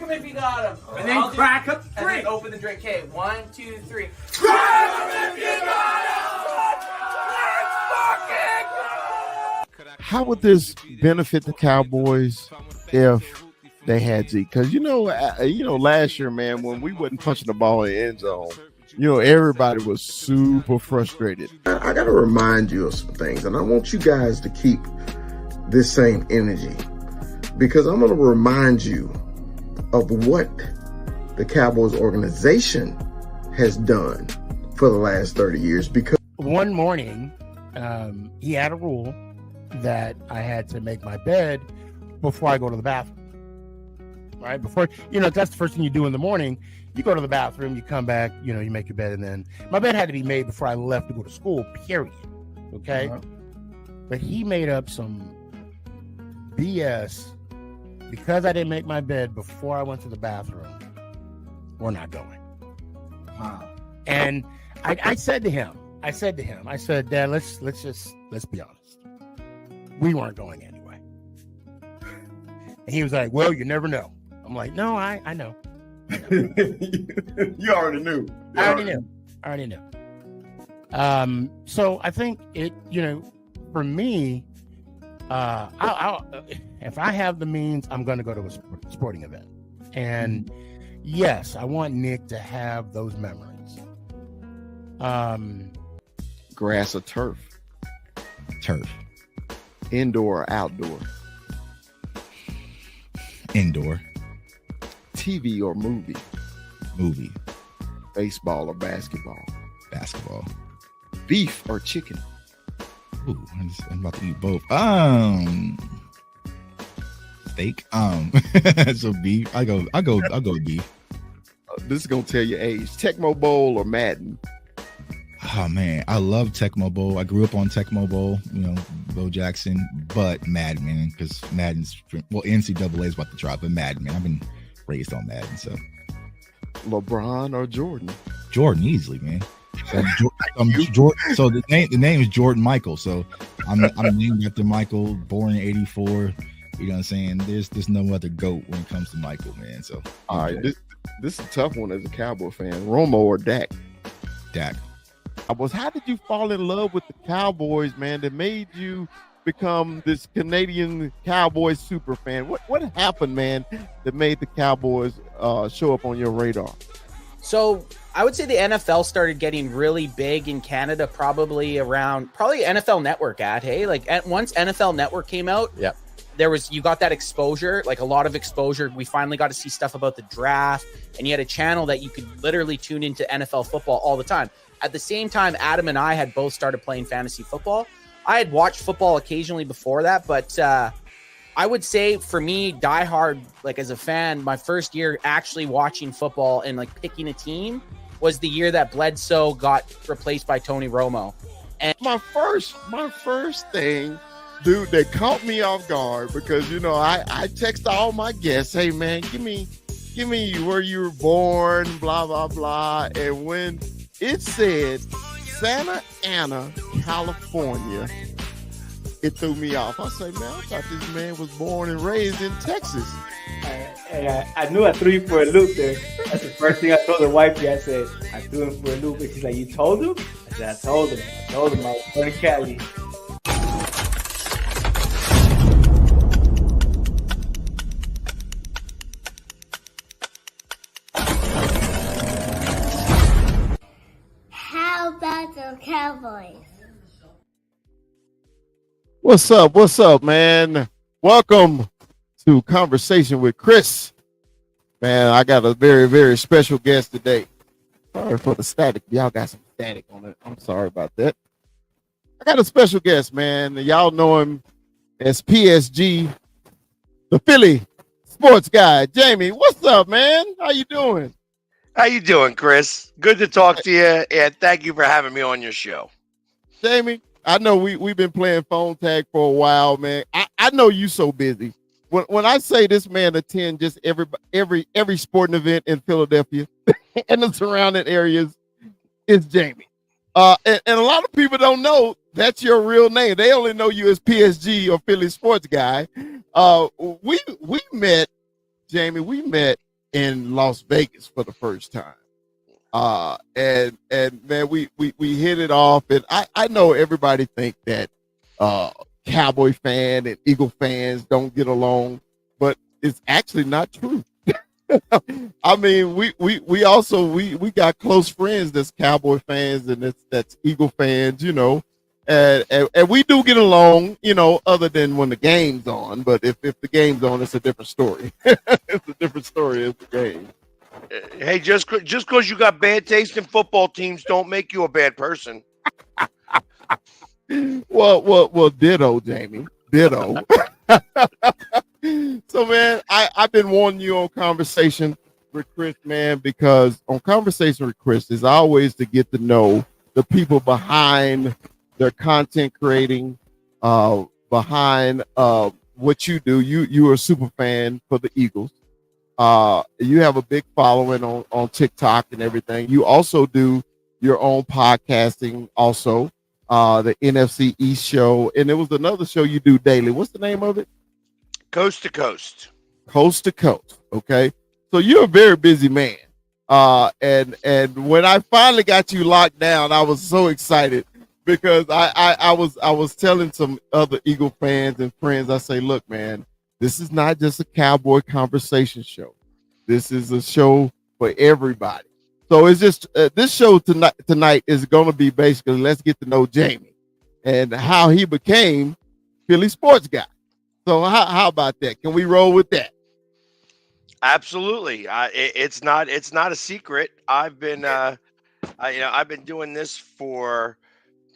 him if you got him. And then crack him. And then open the drink. Okay, 1, 2, 3. Crack him if you got him. Let's fucking go. How would this benefit the Cowboys if they had Zeke? Because last year, man, when we wasn't punching the ball in the end zone, everybody was super frustrated. I got to remind you of some things, and I want you guys to keep this same energy, because I'm going to remind you of what the Cowboys organization has done for the last 30 years. Because one morning, he had a rule that I had to make my bed before I go to the bathroom. Right? Before, that's the first thing you do in the morning. You go to the bathroom, you come back, you make your bed, and then my bed had to be made before I left to go to school, period. Okay? Uh-huh. But he made up some BS because I didn't make my bed before I went to the bathroom. We're not going. Wow. And I said to him, Dad, let's be honest. We weren't going anyway. And he was like, well, you never know. I'm like, no, I know. You already knew. I already knew. So I think it, for me, I'll if I have the means, I'm going to go to a sporting event. And yes, I want Nick to have those memories. Grass or turf? Turf. Indoor or outdoor? Indoor. TV or movie? Movie. Baseball or basketball? Basketball. Beef or chicken? Ooh, I'm about to eat both. Steak. So beef. I go with beef. This is gonna tell your age. Tecmo Bowl or Madden? Oh man, I love Tecmo Bowl. I grew up on Tecmo Bowl, Bo Jackson, but Madden, man, because Madden's NCAA is about to drop, but Madden, man, I've been raised on Madden, so. LeBron or Jordan? Jordan, easily, man. So, Jordan, so the name is Jordan Michael, so I'm named after Michael, born in '84. You know what I'm saying? There's no other GOAT when it comes to Michael, man. So all right, this is a tough one as a Cowboy fan. Romo or Dak? Dak. How did you fall in love with the Cowboys, man, that made you become this Canadian Cowboys super fan? What happened, man, that made the Cowboys show up on your radar? So I would say the NFL started getting really big in Canada probably NFL Network hey? Like once NFL Network came out, yeah, you got that exposure, like a lot of exposure. We finally got to see stuff about the draft, and you had a channel that you could literally tune into NFL football all the time. At the same time, Adam and I had both started playing fantasy football. I had watched football occasionally before that, but I would say for me, diehard, like as a fan, my first year actually watching football and like picking a team was the year that Bledsoe got replaced by Tony Romo. And my first thing, dude, that caught me off guard because I text all my guests, hey man, give me where you were born, blah blah blah, and when it said Santa Ana, California, it threw me off. I said, man, I thought this man was born and raised in Texas. I knew I threw you for a loop there. That's the first thing I told the wifey. I said, I threw him for a loop. And she's like, you told him? I said, I told him. I was born in Cali. How about the Cowboys? What's up, man? Welcome to Conversation with Chris. Man, I got a very, very special guest today. Sorry for the static. Y'all got some static on it. I'm sorry about that. I got a special guest, man. Y'all know him as PSG, the Philly sports guy. Jamie, what's up, man? How you doing? How you doing, Chris? Good to talk to you, and thank you for having me on your show. Jamie, I know we've been playing phone tag for a while, man. I know you so busy. When I say this man attend just every sporting event in Philadelphia and the surrounding areas, it's Jamie. And a lot of people don't know that's your real name. They only know you as PSG or Philly sports guy. We met, Jamie. We met in Las Vegas for the first time. And man, we hit it off. And I know everybody think that Cowboy fan and Eagle fans don't get along, but it's actually not true. I mean, we also we got close friends that's Cowboy fans and that's Eagle fans, you know. And we do get along, you know, other than when the game's on. But if the game's on, it's a different story. It's a different story as the game. Hey, just because you got bad taste in football teams, don't make you a bad person. Well, ditto, Jamie. Ditto. So, man, I've been wanting you on Conversation with Chris, man, because on Conversation with Chris is always to get to know the people behind their content creating, behind what you do. You are a super fan for the Eagles. You have a big following on TikTok and everything. You also do your own podcasting, also the NFC East show, and there was another show you do daily. What's the name of it? Coast to Coast. Coast to Coast. Okay, so you're a very busy man. And when I finally got you locked down, I was so excited because I was telling some other Eagle fans and friends. I say, look, man, this is not just a Cowboy conversation show. This is a show for everybody. So it's just this show tonight is going to be basically let's get to know Jamie and how he became Philly sports guy. So how about that? Can we roll with that? Absolutely. It's not a secret. I've been I've been doing this for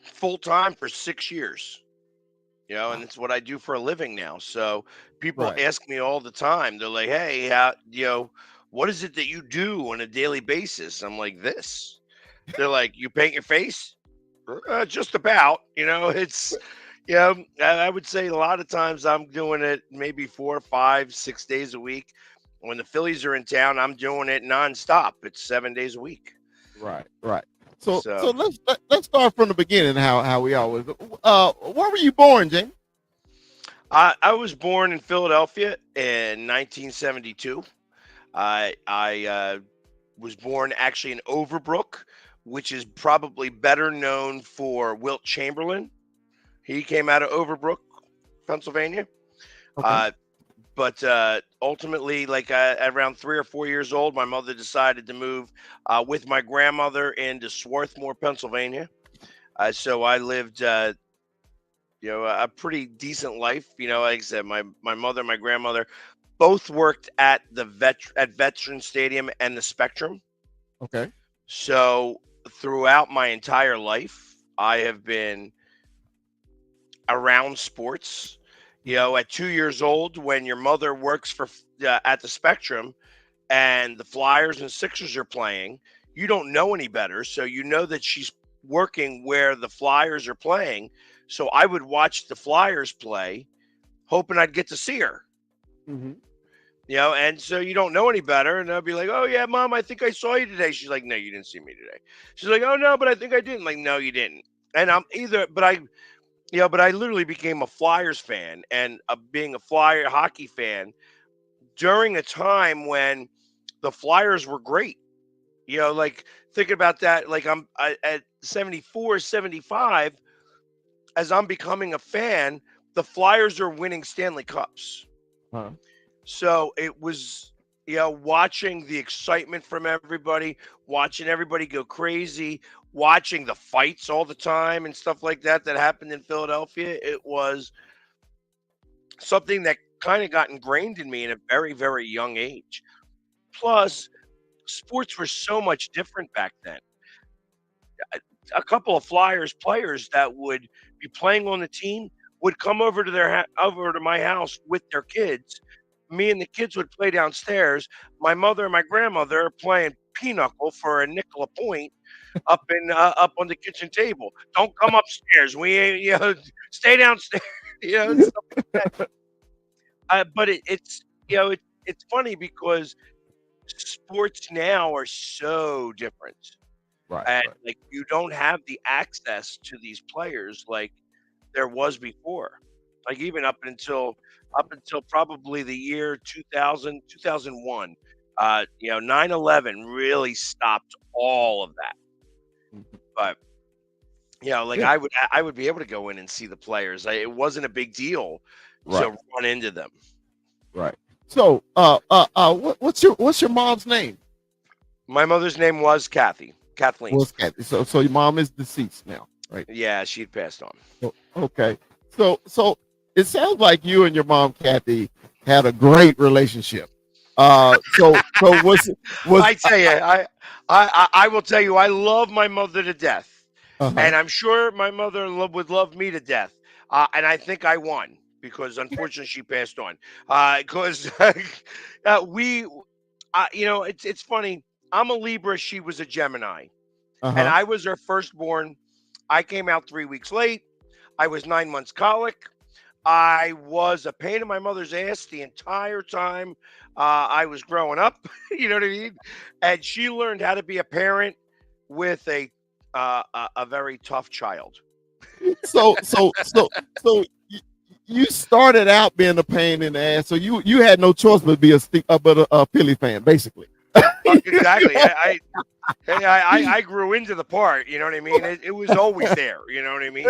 full time for 6 years. You know, and it's what I do for a living now. So people Right. ask me all the time. They're like, "Hey, what is it that you do on a daily basis?" I'm like, "This." They're like, "You paint your face?" Just about. You know, it's I would say a lot of times I'm doing it maybe 4, 5, 6 days a week. When the Phillies are in town, I'm doing it nonstop. It's 7 days a week. Right. So So let's start from the beginning. How we always. Where were you born, Jamie? I was born in Philadelphia in 1972. I was born actually in Overbrook, which is probably better known for Wilt Chamberlain. He came out of Overbrook, Pennsylvania. Okay. Uh, but ultimately, like around 3 or 4 years old, my mother decided to move with my grandmother into Swarthmore, Pennsylvania. So I lived, a pretty decent life. You know, like I said, my mother, and my grandmother, both worked at at Veteran Stadium and the Spectrum. Okay. So throughout my entire life, I have been around sports. You know, at 2 years old, when your mother works for at the Spectrum and the Flyers and Sixers are playing, you don't know any better, so you know that she's working where the Flyers are playing. So I would watch the Flyers play, hoping I'd get to see her. Mm-hmm. You know, and so you don't know any better, and I'll be like, "Oh yeah, Mom, I think I saw you today." She's like, "No, you didn't see me today." She's like, "Oh no, but I think I did." I'm like, "No, you didn't." And I'm either, but I literally became a Flyers fan and being a Flyer hockey fan during a time when the Flyers were great. You know, like thinking about that, like at 74, 75, as I'm becoming a fan, the Flyers are winning Stanley Cups. Huh. So it was, watching the excitement from everybody, watching everybody go crazy, watching the fights all the time and stuff like that happened in Philadelphia. It was something that kind of got ingrained in me in a very, very young age. Plus, sports were so much different back then. A couple of Flyers players that would be playing on the team would come over to over to my house with their kids. Me and the kids would play downstairs. My mother and my grandmother are playing pinochle for a nickel a point up on the kitchen table. Don't come upstairs. We ain't, stay downstairs. And stuff like that. But it's it's funny because sports now are so different, and Right. like you don't have the access to these players like there was before. Like even up until probably the year 2000, 2001, 9/11 really stopped all of that. But like Yeah. I would be able to go in and see the players. It wasn't a big deal Right. to run into them. Right. So, what's your mom's name? My mother's name was Kathleen. What's Kathy? So your mom is deceased now, right? Yeah, she'd passed on. Okay. So it sounds like you and your mom, Kathy, had a great relationship. So was I tell you, I will tell you, I love my mother to death, uh-huh. and I'm sure my mother would love me to death. And I think I won because unfortunately she passed on. Because it's funny. I'm a Libra. She was a Gemini, and Uh-huh. I was her firstborn. I came out 3 weeks late. I was 9 months colic. I was a pain in my mother's ass the entire time I was growing up. You know what I mean? And she learned how to be a parent with a very tough child. So you started out being a pain in the ass. So you had no choice but be a Philly fan, basically. Exactly. I grew into the part. You know what I mean? It was always there. You know what I mean?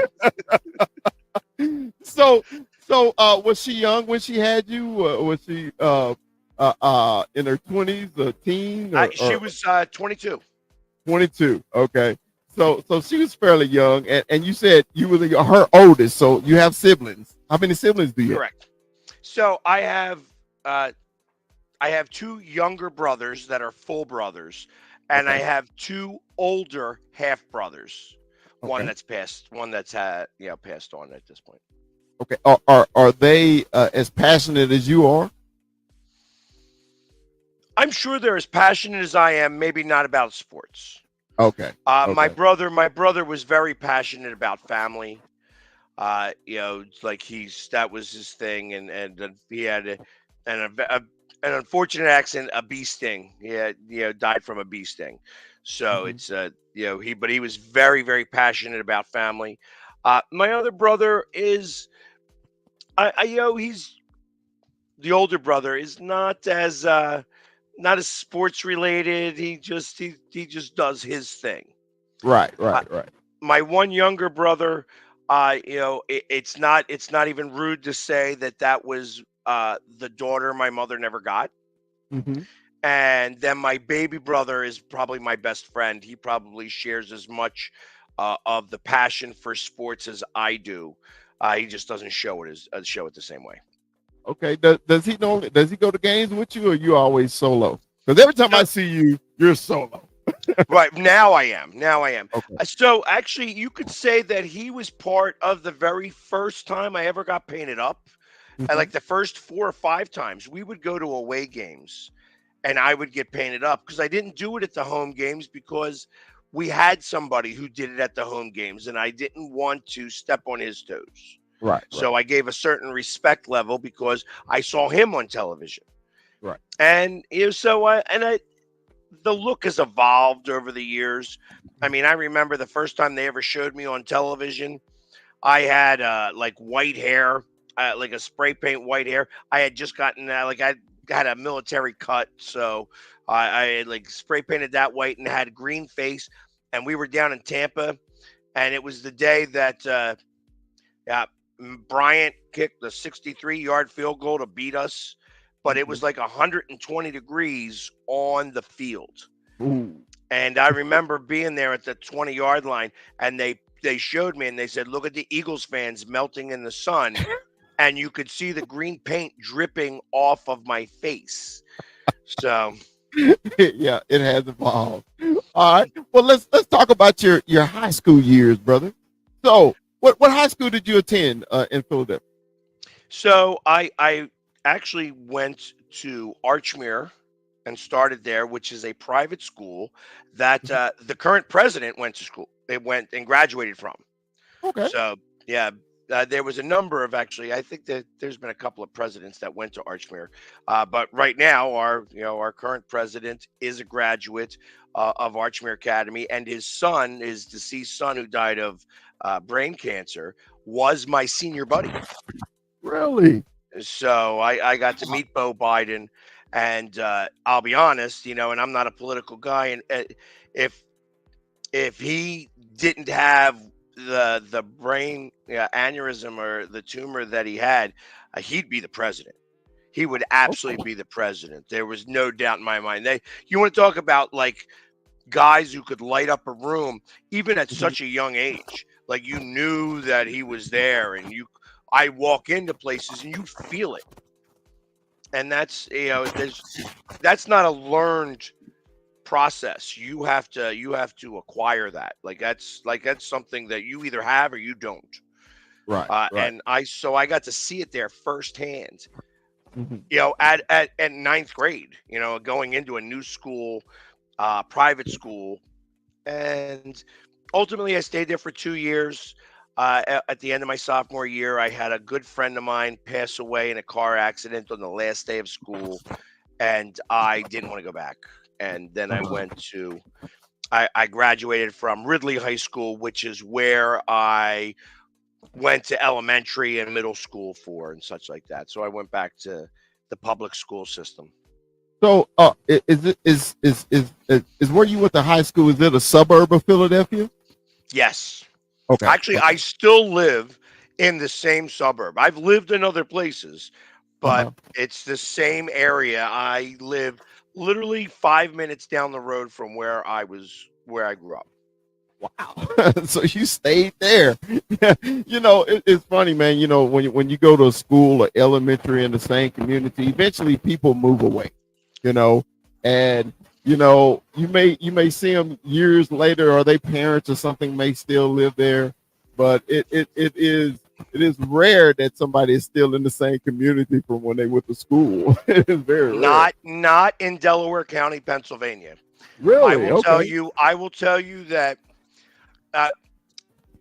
So was she young when she had you? Was she in her 20s, a teen, She or was 22. 22? Okay. So she was fairly young, and you said you were her oldest. So you have siblings. How many siblings do you have? Correct. So I have two younger brothers that are full brothers, and I Okay. have two older half brothers. One Okay. that's passed passed on at this point. Okay. Are they as passionate as you are? I'm sure they're as passionate as I am, maybe not about sports. Okay. My Okay. brother was very passionate about family. Like that was his thing, and he had an unfortunate accident, a bee sting. He had, died from a bee sting. So Mhm. it's but he was very, very passionate about family. My other brother is, he's the older brother is not as sports related. He just does his thing. Right. Uh, Right. Right. my one younger brother, it's not even rude to say that was the daughter my mother never got. Hmm. And then my baby brother is probably my best friend. He probably shares as much of the passion for sports as I do. He just doesn't show it the same way. Okay. Does he know? Does he go to games with you, or you always solo? Because every time No, I see you, you're solo. right now I am. Now I am. Okay. So actually, you could say that he was part of the very first time I ever got painted up. And Hmm. like the first 4 or 5 times, we would go to away games, and I would get painted up because I didn't do it at the home games because we had somebody who did it at the home games, and I didn't want to step on his toes. Right. Right. So I gave a certain respect level because I saw him on television. Right. And the look has evolved over the years. I mean, I remember the first time they ever showed me on television, I had like white hair, like a spray paint white hair. I had just gotten I had a military cut, so I had like spray painted that white and had green face. And we were down in Tampa, and it was the day that yeah, Bryant kicked the 63-yard field goal to beat us, but it Mhm. was like 120 degrees on the field. Ooh. And I remember being there at the 20-yard line, and they showed me and they said, "Look at the Eagles fans melting in the sun." And you could see the green paint dripping off of my face. So, Yeah, it has evolved. All right. Well, let's talk about your high school years, brother. So, what high school did you attend in Philadelphia? I actually went to Archmere and started there, which is a private school that Mhm. the current president went to school. They went and graduated from. Okay. So yeah, there was a number of actually. I think that there's been a couple of presidents that went to Archmere, but right now our current president is a graduate of Archmere Academy, and his deceased son, who died of brain cancer, was my senior buddy. Really? So I got to meet Bo Biden, And I'll be honest, and I'm not a political guy, and if if he didn't have the brain aneurysm or the tumor that he had, he'd be the president. He would absolutely be the president. There was no doubt in my mind. You want to talk about like guys who could light up a room even at such a young age. Like you knew that he was there, and I walk into places and you feel it. And that's not a learned process. You have to acquire that. That's something that you either have or you don't. Right. And I got to see it there firsthand. Mhm. At ninth grade, going into a new school, private school, and ultimately I stayed there for 2 years. At the end of my sophomore year, I had a good friend of mine pass away in a car accident on the last day of school, and I didn't want to go back. And then I graduated from Ridley High School, which is where I went to elementary and middle school for and such like that. So I went back to the public school system. So, is where you went to high school? Is it a suburb of Philadelphia? Yes. Okay. Actually, I still live in the same suburb. I've lived in other places, but it's the same area. I live literally 5 minutes down the road from where I grew up. Wow. So you stayed there. It's funny, man. When you go to a school or elementary in the same community, eventually people move away. And you may see them years later, or their parents or something may still live there, but it is rare that somebody is still in the same community from when they went to school. It is very rare. Not in Delaware County, Pennsylvania. Really? Okay. I will tell you that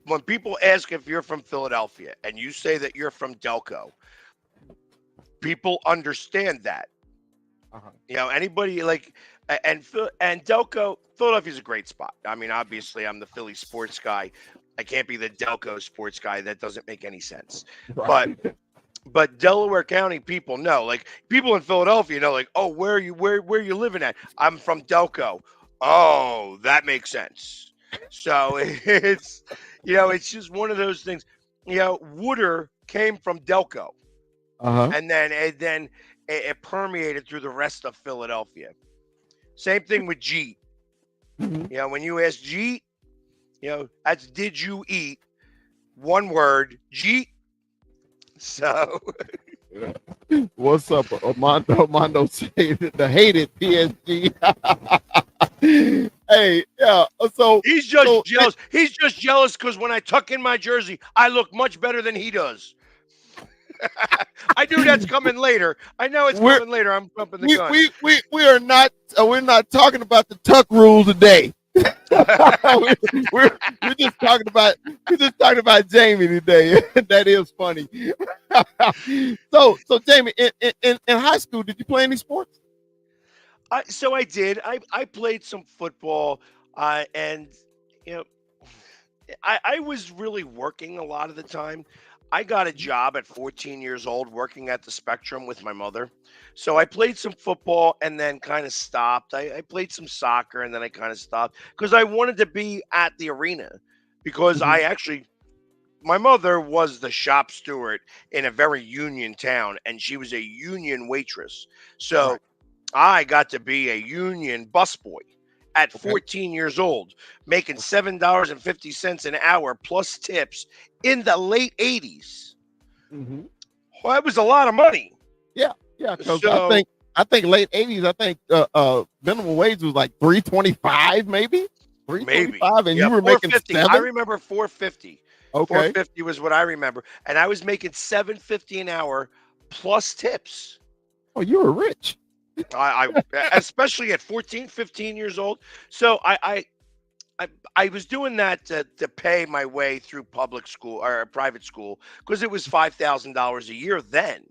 when people ask if you're from Philadelphia and you say that you're from Delco, people understand that. Anybody and Delco, Philadelphia is a great spot. I mean, obviously, I'm the Philly sports guy. I can't be the Delco sports guy. That doesn't make any sense. Right. But Delaware County people know, like people in Philadelphia know, like, oh, where you living at? I'm from Delco. Oh, that makes sense. So it's just one of those things. Wooder came from Delco, and then it permeated through the rest of Philadelphia. Same thing with Jeet. When you ask Jeet, that's did you eat? One word, Jeet. So What's up, Armando say the hated PSG. Hey, yeah. So he's just jealous. He's just jealous because when I tuck in my jersey, I look much better than he does. I knew that's coming later. I know it's coming later. I'm jumping the gun. We are not. We're not talking about the tuck rule today. we're just talking about Jamie today. That is funny. So Jamie, in high school, did you play any sports? So I did. I played some football, and I was really working a lot of the time. I got a job at 14 years old working at the Spectrum with my mother. So I played some football and then kind of stopped. I played some soccer and then I kind of stopped because I wanted to be at the arena because my mother was the shop steward in a very union town and she was a union waitress. So I got to be a union busboy at 14 years old, making $7.50 an hour plus tips in the late 80s. Well, that was a lot of money. Yeah. Because I think late 80s. I think minimum wage was like $3.25, maybe $3.25, and you were making $7. I remember $4.50. Okay, $4.50 was what I remember, and I was making $7.50 an hour plus tips. Oh, you were rich. I especially at 14, 15 years old. So I was doing that to pay my way through public school or private school because it was $5,000 a year then.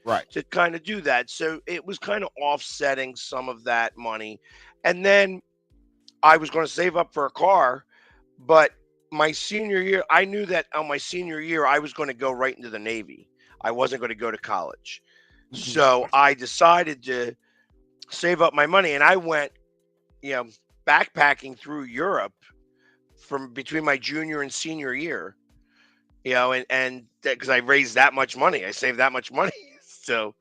Right. To kind of do that. So it was kind of offsetting some of that money. And then I was going to save up for a car, but my senior year, I knew that on my senior year, I was going to go right into the Navy. I wasn't going to go to college. So I decided to save up my money, and I went, backpacking through Europe from between my junior and senior year. And because I raised that much money, I saved that much money. So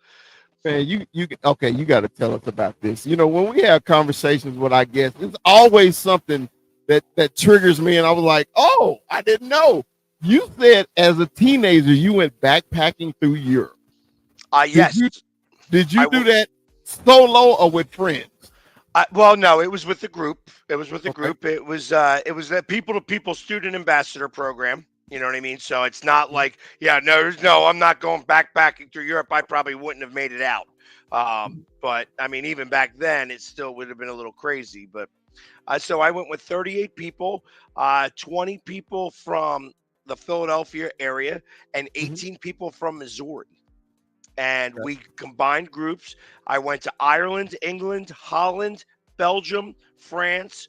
Man, you okay? You got to tell us about this. When we have conversations with our guests, it's always something that triggers me, and I was like, "Oh, I didn't know." You said as a teenager you went backpacking through Europe. yes, Did you I do will. that solo or with friends? Well, no, it was with the group. It was with the Okay. group. It was that people to people student ambassador program. You know what I mean? So it's not like, yeah, no, I'm not going backpacking through Europe. I probably wouldn't have made it out. But I mean, even back then, it still would have been a little crazy. But so I went with 38 people, 20 people from the Philadelphia area, and Mhm. 18 people from Missouri. And Okay. we combined groups. I went to Ireland, England, Holland, Belgium, France,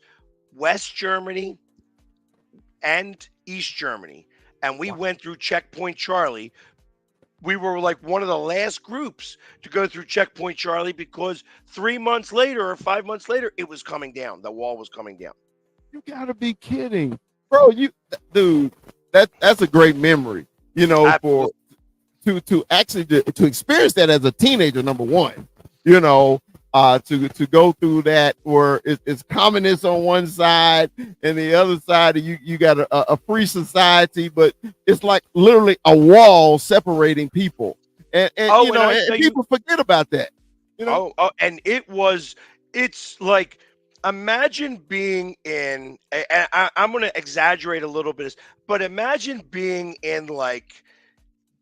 West Germany, and East Germany. And we Wow. went through Checkpoint Charlie. We were like one of the last groups to go through Checkpoint Charlie because 3 months later or 5 months later, it was coming down. The wall was coming down. You gotta be kidding, bro. Dude, that's a great memory. For Absolutely. to actually to experience that as a teenager, number one, to go through that where it's communists on one side and the other side you got a free society, but it's like literally a wall separating people, and Oh, and I and tell you, people forget about that. You know, and it's like, imagine being in, and I'm going to exaggerate a little bit, but imagine being in like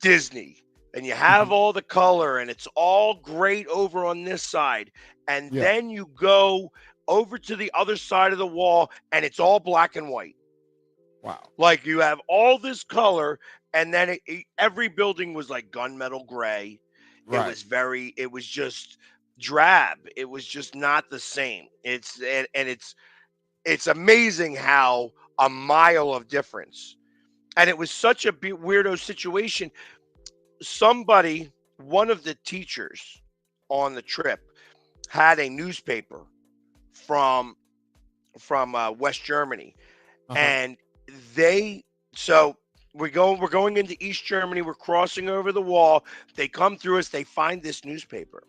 Disney and you have Mhm. all the color and it's all great over on this side. And Yeah. then you go over to the other side of the wall and it's all black and white. Wow. Like you have all this color, and then every building was like gunmetal gray. Right. It was just drab. It was just not the same. And it's amazing how a mile of difference. And it was such a weirdo situation. One of the teachers on the trip had a newspaper from West Germany, Uh-huh. and they so we're going into East Germany. We're crossing over the wall. They come through us. They find this newspaper.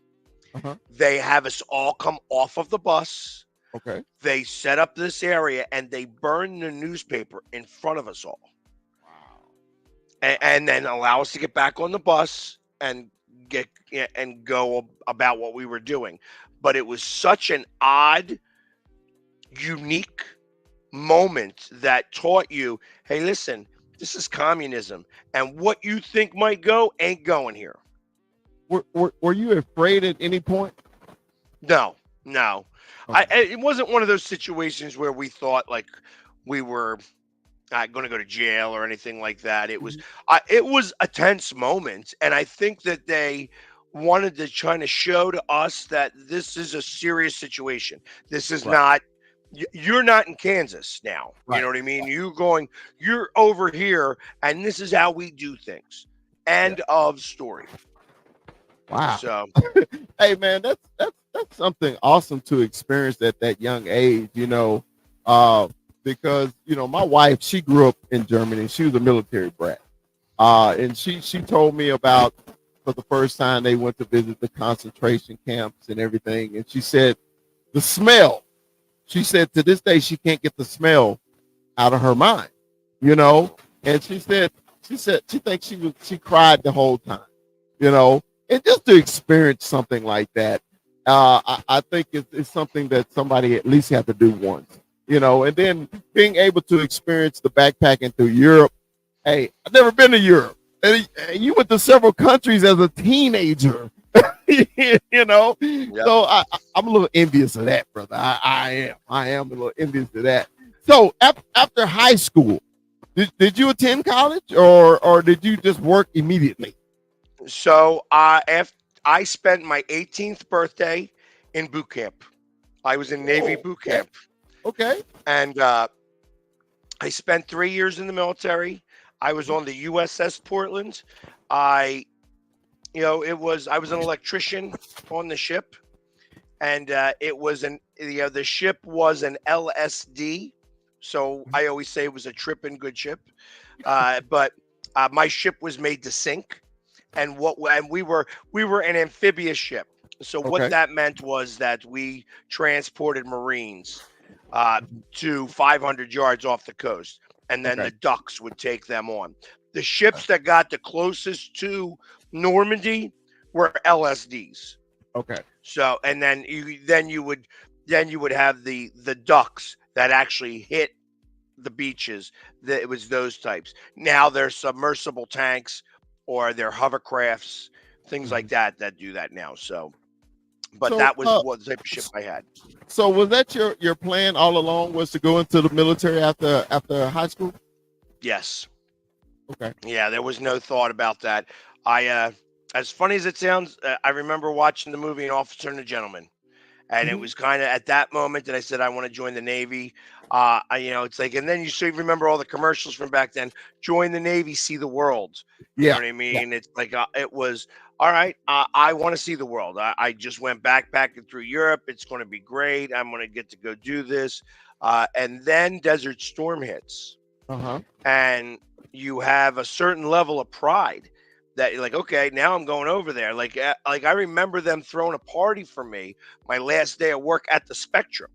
Uh-huh. They have us all come off of the bus. Okay. They set up this area and they burn the newspaper in front of us all, Wow. and then allow us to get back on the bus and get and go about what we were doing. But it was such an odd, unique moment that taught you, hey, listen, this is communism, and what you think might go ain't going here. Were you afraid at any point? No, no. Okay. It wasn't one of those situations where we thought like we were going to go to jail or anything like that. Mhm. It was a tense moment, and I think that they wanted to try to show to us that this is a serious situation. This is Right. not. You're not in Kansas now. You know Right. what I mean? You're over here, and this is how we do things. Yeah. End of story. Wow. So, Hey man, that's something awesome to experience at that young age, because my wife, she grew up in Germany. She was a military brat. And she told me about for the first time they went to visit the concentration camps and everything. And she said the smell. She said to this day she can't get the smell out of her mind, you know. And she said she thinks she cried the whole time, you know. And just to experience something like that, I think it's something that somebody at least have to do once, and then being able to experience the backpacking through Europe. Hey, I've never been to Europe. And you went to several countries as a teenager, you know. yep. So I'm a little envious of that, brother. I am a little envious of that. So after high school, did you attend college or did you just work immediately? So, after I spent my 18th birthday in boot camp. I was in Navy Oh, boot okay. camp, Okay. and I spent 3 years in the military. I was on the USS Portland. I, I was an electrician on the ship, and it was the ship was an LSD. So I always say it was a tripping good ship. But my ship was made to sink, and we were an amphibious ship. So what Okay. that meant was that we transported Marines to 500 yards off the coast, and then Okay. the ducks would take them on. The ships that got the closest to Normandy were LSDs. Okay. So, and then you would have the ducks that actually hit the beaches. That it was those types. Now there's submersible tanks or they're hovercrafts, things like that do that now. So, but So, that was what the type of ship I had. So was that your plan all along, was to go into the military after high school? Yes. Okay. Yeah, there was no thought about that. As funny as it sounds, I remember watching the movie An Officer and a Gentleman. And it was kind of at that moment that I said I want to join the Navy. It's like, and then you should remember all the commercials from back then. Join the Navy, see the world. You know what I mean? It's like it was all right. I want to see the world. I just went backpacking through Europe. It's going to be great. I'm going to get to go do this. And then Desert Storm hits, and you have a certain level of pride that you're like, okay, now I'm going over there. Like I remember them throwing a party for me my last day of work at the Spectrum.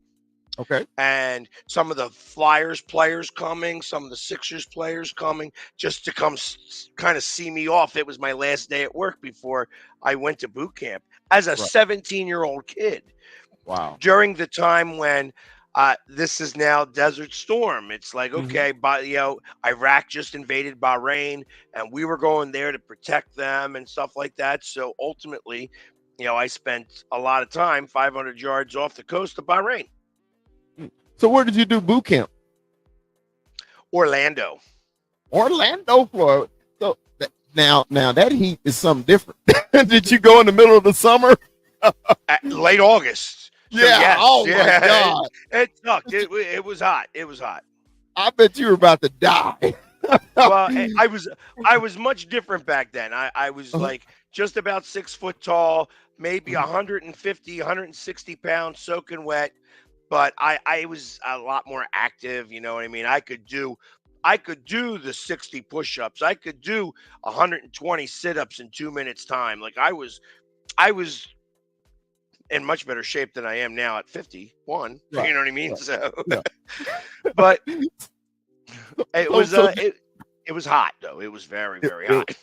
Okay. And some of the Flyers players coming, some of the Sixers players coming just to come kind of see me off. It was my last day at work before I went to boot camp as a 17-year-old kid. Wow. During the time when this is now Desert Storm. It's like, okay, but Iraq just invaded Bahrain, and we were going there to protect them and stuff like that. So ultimately, I spent a lot of time 500 yards off the coast of Bahrain. So where did you do boot camp? Orlando. For so now that heat is something different. Did you go in the middle of the summer? Late August. So Yeah. yes, Oh my God. It sucked. It was hot. It was hot. I bet you were about to die. Well, I was much different back then. I was like just about 6 foot tall, maybe 150, 160 pounds, soaking wet. But I was a lot more active. You know what I mean? I could do the 60 push-ups. I could do 120 sit-ups in 2 minutes time. Like I was in much better shape than I am now at 51. Right, you know what I mean? right. So, Yeah. but it was hot though. It was very, very hot.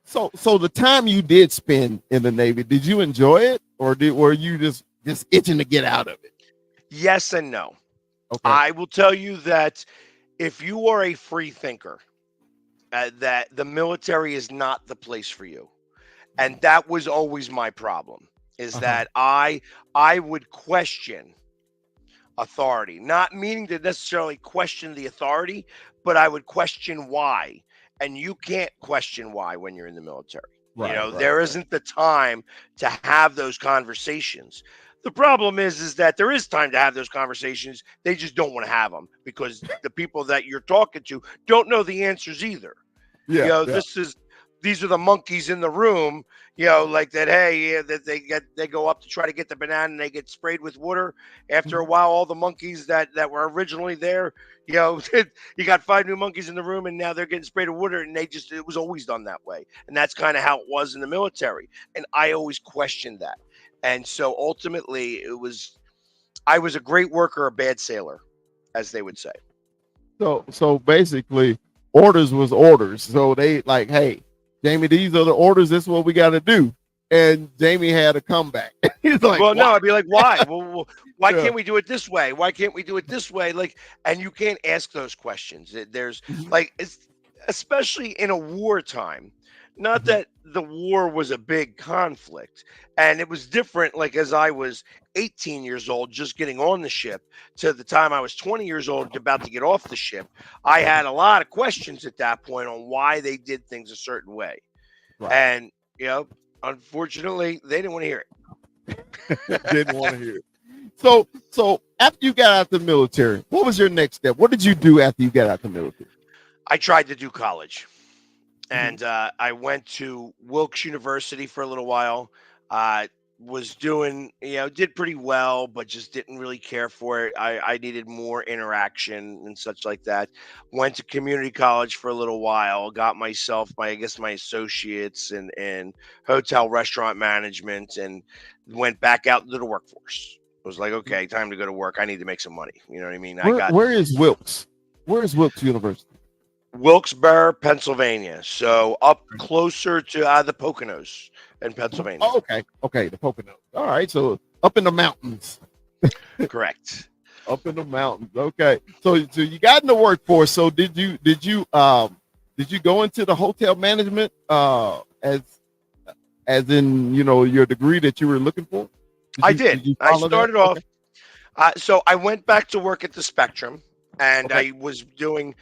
So the time you did spend in the Navy, did you enjoy it, or were you just itching to get out of it? Yes and no. Okay. I will tell you that if you are a free thinker, that the military is not the place for you. And that was always my problem, is that I would question authority, not meaning to necessarily question the authority, but I would question why. And you can't question why when you're in the military. There isn't the time to have those conversations. The problem is that there is time to have those conversations. They just don't want to have them because the people that you're talking to don't know the answers either. These are the monkeys in the room, like that. Hey, that they go up to try to get the banana and they get sprayed with water. After a while, all the monkeys that were originally there, you got 5 new monkeys in the room and now they're getting sprayed with water, and it was always done that way. And that's kind of how it was in the military. And I always questioned that. And so ultimately I was a great worker, a bad sailor, as they would say. So basically orders was orders. So they like, hey, Jamie, these are the orders. This is what we got to do. And Jamie had a comeback. He's like, well, no, I'd be like, why? Well, why can't we do it this way? Why can't we do it this way? Like, and you can't ask those questions. There's it's especially in a wartime. Not that the war was a big conflict, and it was different. Like as I was 18 years old, just getting on the ship, to the time I was 20 years old, about to get off the ship, I had a lot of questions at that point on why they did things a certain way. Right. And unfortunately, they didn't want to hear it. Didn't want to hear it. So after you got out the military, what was your next step? What did you do after you got out the military? I tried to do college. And I went to Wilkes University for a little while. was doing, did pretty well, but just didn't really care for it. I needed more interaction and such like that. Went to community college for a little while, got myself my associates in hotel restaurant management, and went back out into the workforce. It was like, okay, time to go to work. I need to make some money. You know what I mean? Where is Wilkes? Where is Wilkes University? Wilkes-Barre, Pennsylvania. So up closer to the Poconos in Pennsylvania. Oh, okay, the Poconos. All right, so up in the mountains. Correct. Up in the mountains. Okay, so you got in the workforce. So did you go into the hotel management as in your degree that you were looking for? I did. I started off. So I went back to work at the Spectrum, and I was doing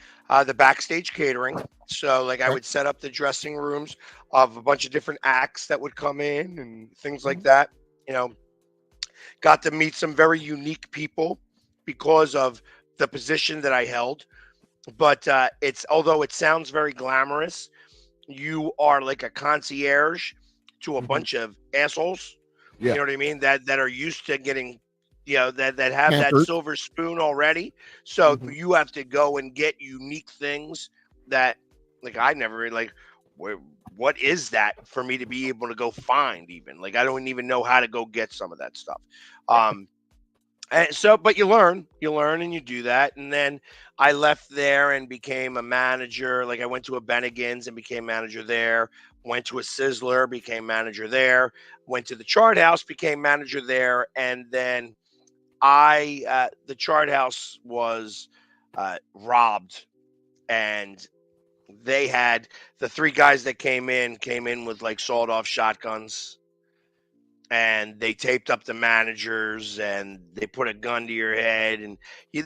the backstage catering. So I would set up the dressing rooms of a bunch of different acts that would come in and things like that. Got to meet some very unique people because of the position that I held. But although it sounds very glamorous, you are like a concierge to a bunch of assholes. Yeah. You know what I mean? That are used to getting, that have that silver spoon already. So you have to go and get unique things that, I never really what is that for me to be able to go find even? I don't even know how to go get some of that stuff. And so, but you learn and you do that. And then I left there and became a manager. I went to a Bennigan's and became manager there. Went to a Sizzler, became manager there. Went to the Chart House, became manager there. And then the Chart House was robbed, and they had the three guys that came in with sawed off shotguns, and they taped up the managers, and they put a gun to your head, and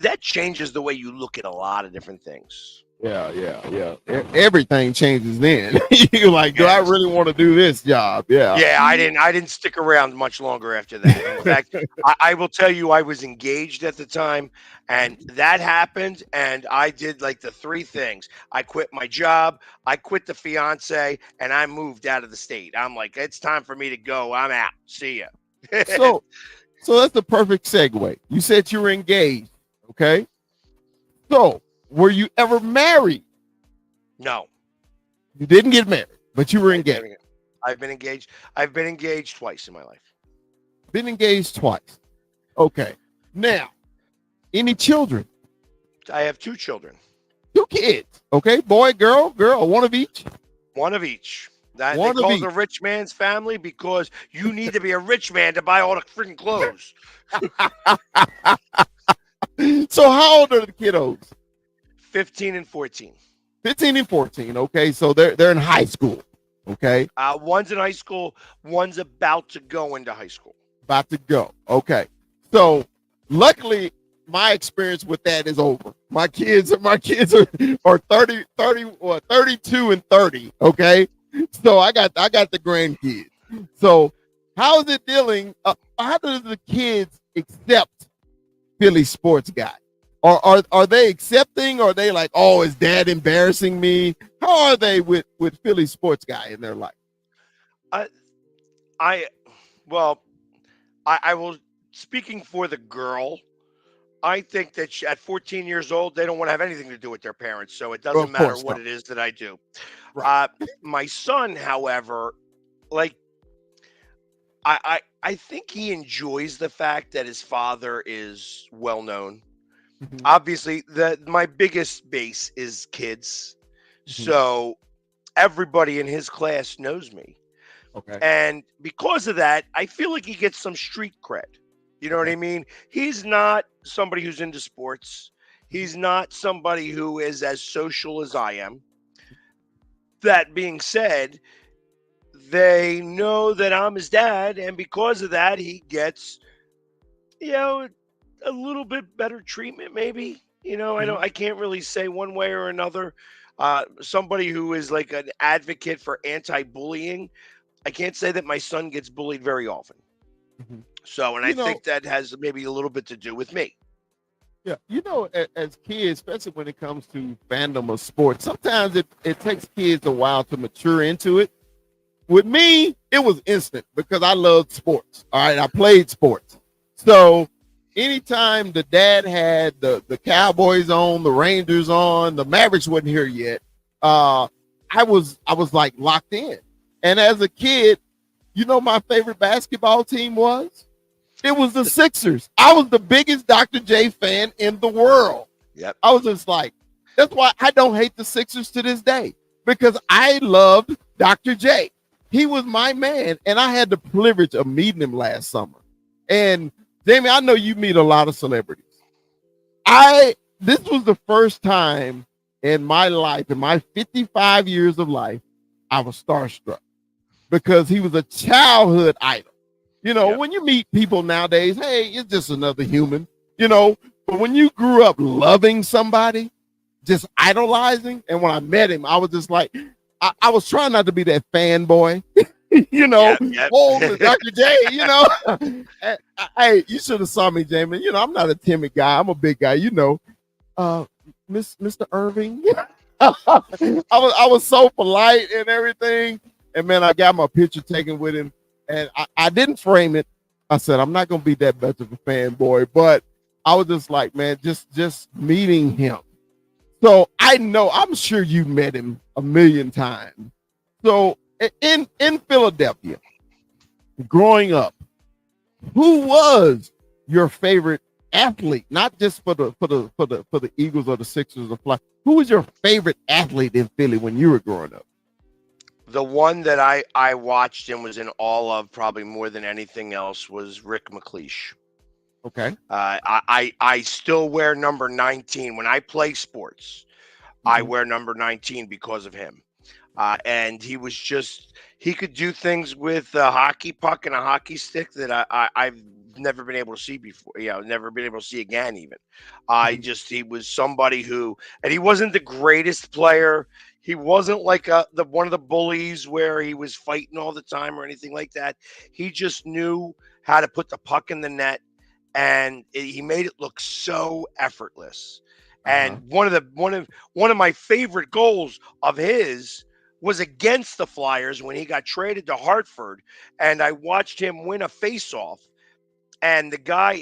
that changes the way you look at a lot of different things. Yeah. Everything changes then. You're like, do I really want to do this job? Yeah. Yeah, I didn't stick around much longer after that. In fact, I will tell you, I was engaged at the time, and that happened, and I did the three things. I quit my job, I quit the fiance, and I moved out of the state. I'm like, it's time for me to go. I'm out. See ya. So that's the perfect segue. You said you were engaged. Okay. So were you ever married? No. You didn't get married, but you were engaged. I've been engaged. I've been engaged twice in my life. Been engaged twice. Okay. Now, any children? I have two children. 2 kids. Okay. Boy, girl, one of each. One of each. They call it a rich man's family because you need to be a rich man to buy all the freaking clothes. So how old are the kiddos? 15 and 14. 15 and 14. Okay, so they're in high school. Okay. One's in high school. One's about to go into high school. About to go. Okay. So luckily, my experience with that is over. My kids are 32 and 30. Okay. So I got the grandkids. So how is it dealing? How do the kids accept Philly sports guy? Are they accepting? Or are they like, oh, is dad embarrassing me? How are they with Philly sports guy in their life? I will, speaking for the girl, I think that at 14 years old, they don't want to have anything to do with their parents. So it doesn't matter what it is that I do. Right. My son, however, I think he enjoys the fact that his father is well known. Mm-hmm. Obviously, my biggest base is kids. Mm-hmm. So everybody in his class knows me. Okay. And because of that, I feel like he gets some street cred. You know what I mean? He's not somebody who's into sports. He's not somebody who is as social as I am. That being said, they know that I'm his dad, and because of that, he gets, a little bit better treatment, maybe. I can't really say one way or another. Somebody who is like an advocate for anti-bullying, I can't say that my son gets bullied very often. Mm-hmm. So, and I think that has maybe a little bit to do with me. Yeah, as kids, especially when it comes to fandom of sports, sometimes it takes kids a while to mature into it. with me, it was instant because I loved sports. All right, I played sports. So anytime the dad had the Cowboys on, the Rangers on, the Mavericks wasn't here yet. I was like locked in. And as a kid, you know my favorite basketball team was? It was the Sixers. I was the biggest Dr. J fan in the world. Yep. I was just like, that's why I don't hate the Sixers to this day, because I loved Dr. J. He was my man, and I had the privilege of meeting him last summer. And Jamie, I know you meet a lot of celebrities. This was the first time in my life, in my 55 years of life, I was starstruck because he was a childhood idol. You know, Yep. when you meet people nowadays, hey, it's just another human, you know, but when you grew up loving somebody, just idolizing, and when I met him, I was just like, I was trying not to be that fanboy, you know, Yep. oh, Dr. J, you know. Hey, you should have saw me, Jamie. You know, I'm not a timid guy. I'm a big guy, you know. Mr. Irving. I was so polite and everything. And man, I got my picture taken with him. And I didn't frame it. I said, I'm not gonna be that much of a fanboy, but I was just like, man, just meeting him. So I know, I'm sure you met him a million times. So in Philadelphia, growing up, who was your favorite athlete? Not just for the Eagles or the Sixers or Fly. Who was your favorite athlete in Philly when you were growing up? The one that I watched and was in all of probably more than anything else was Rick McLeish. Okay. I still wear number 19 when I play sports. I Mhm. wear number 19 because of him. And he could do things with a hockey puck and a hockey stick that I've never been able to see before. Never been able to see again. Even he was somebody who, and he wasn't the greatest player. He wasn't like one of the bullies where he was fighting all the time or anything like that. He just knew how to put the puck in the net, and he made it look so effortless. Uh-huh. And one of my favorite goals of his was against the Flyers when he got traded to Hartford, and I watched him win a faceoff, and the guy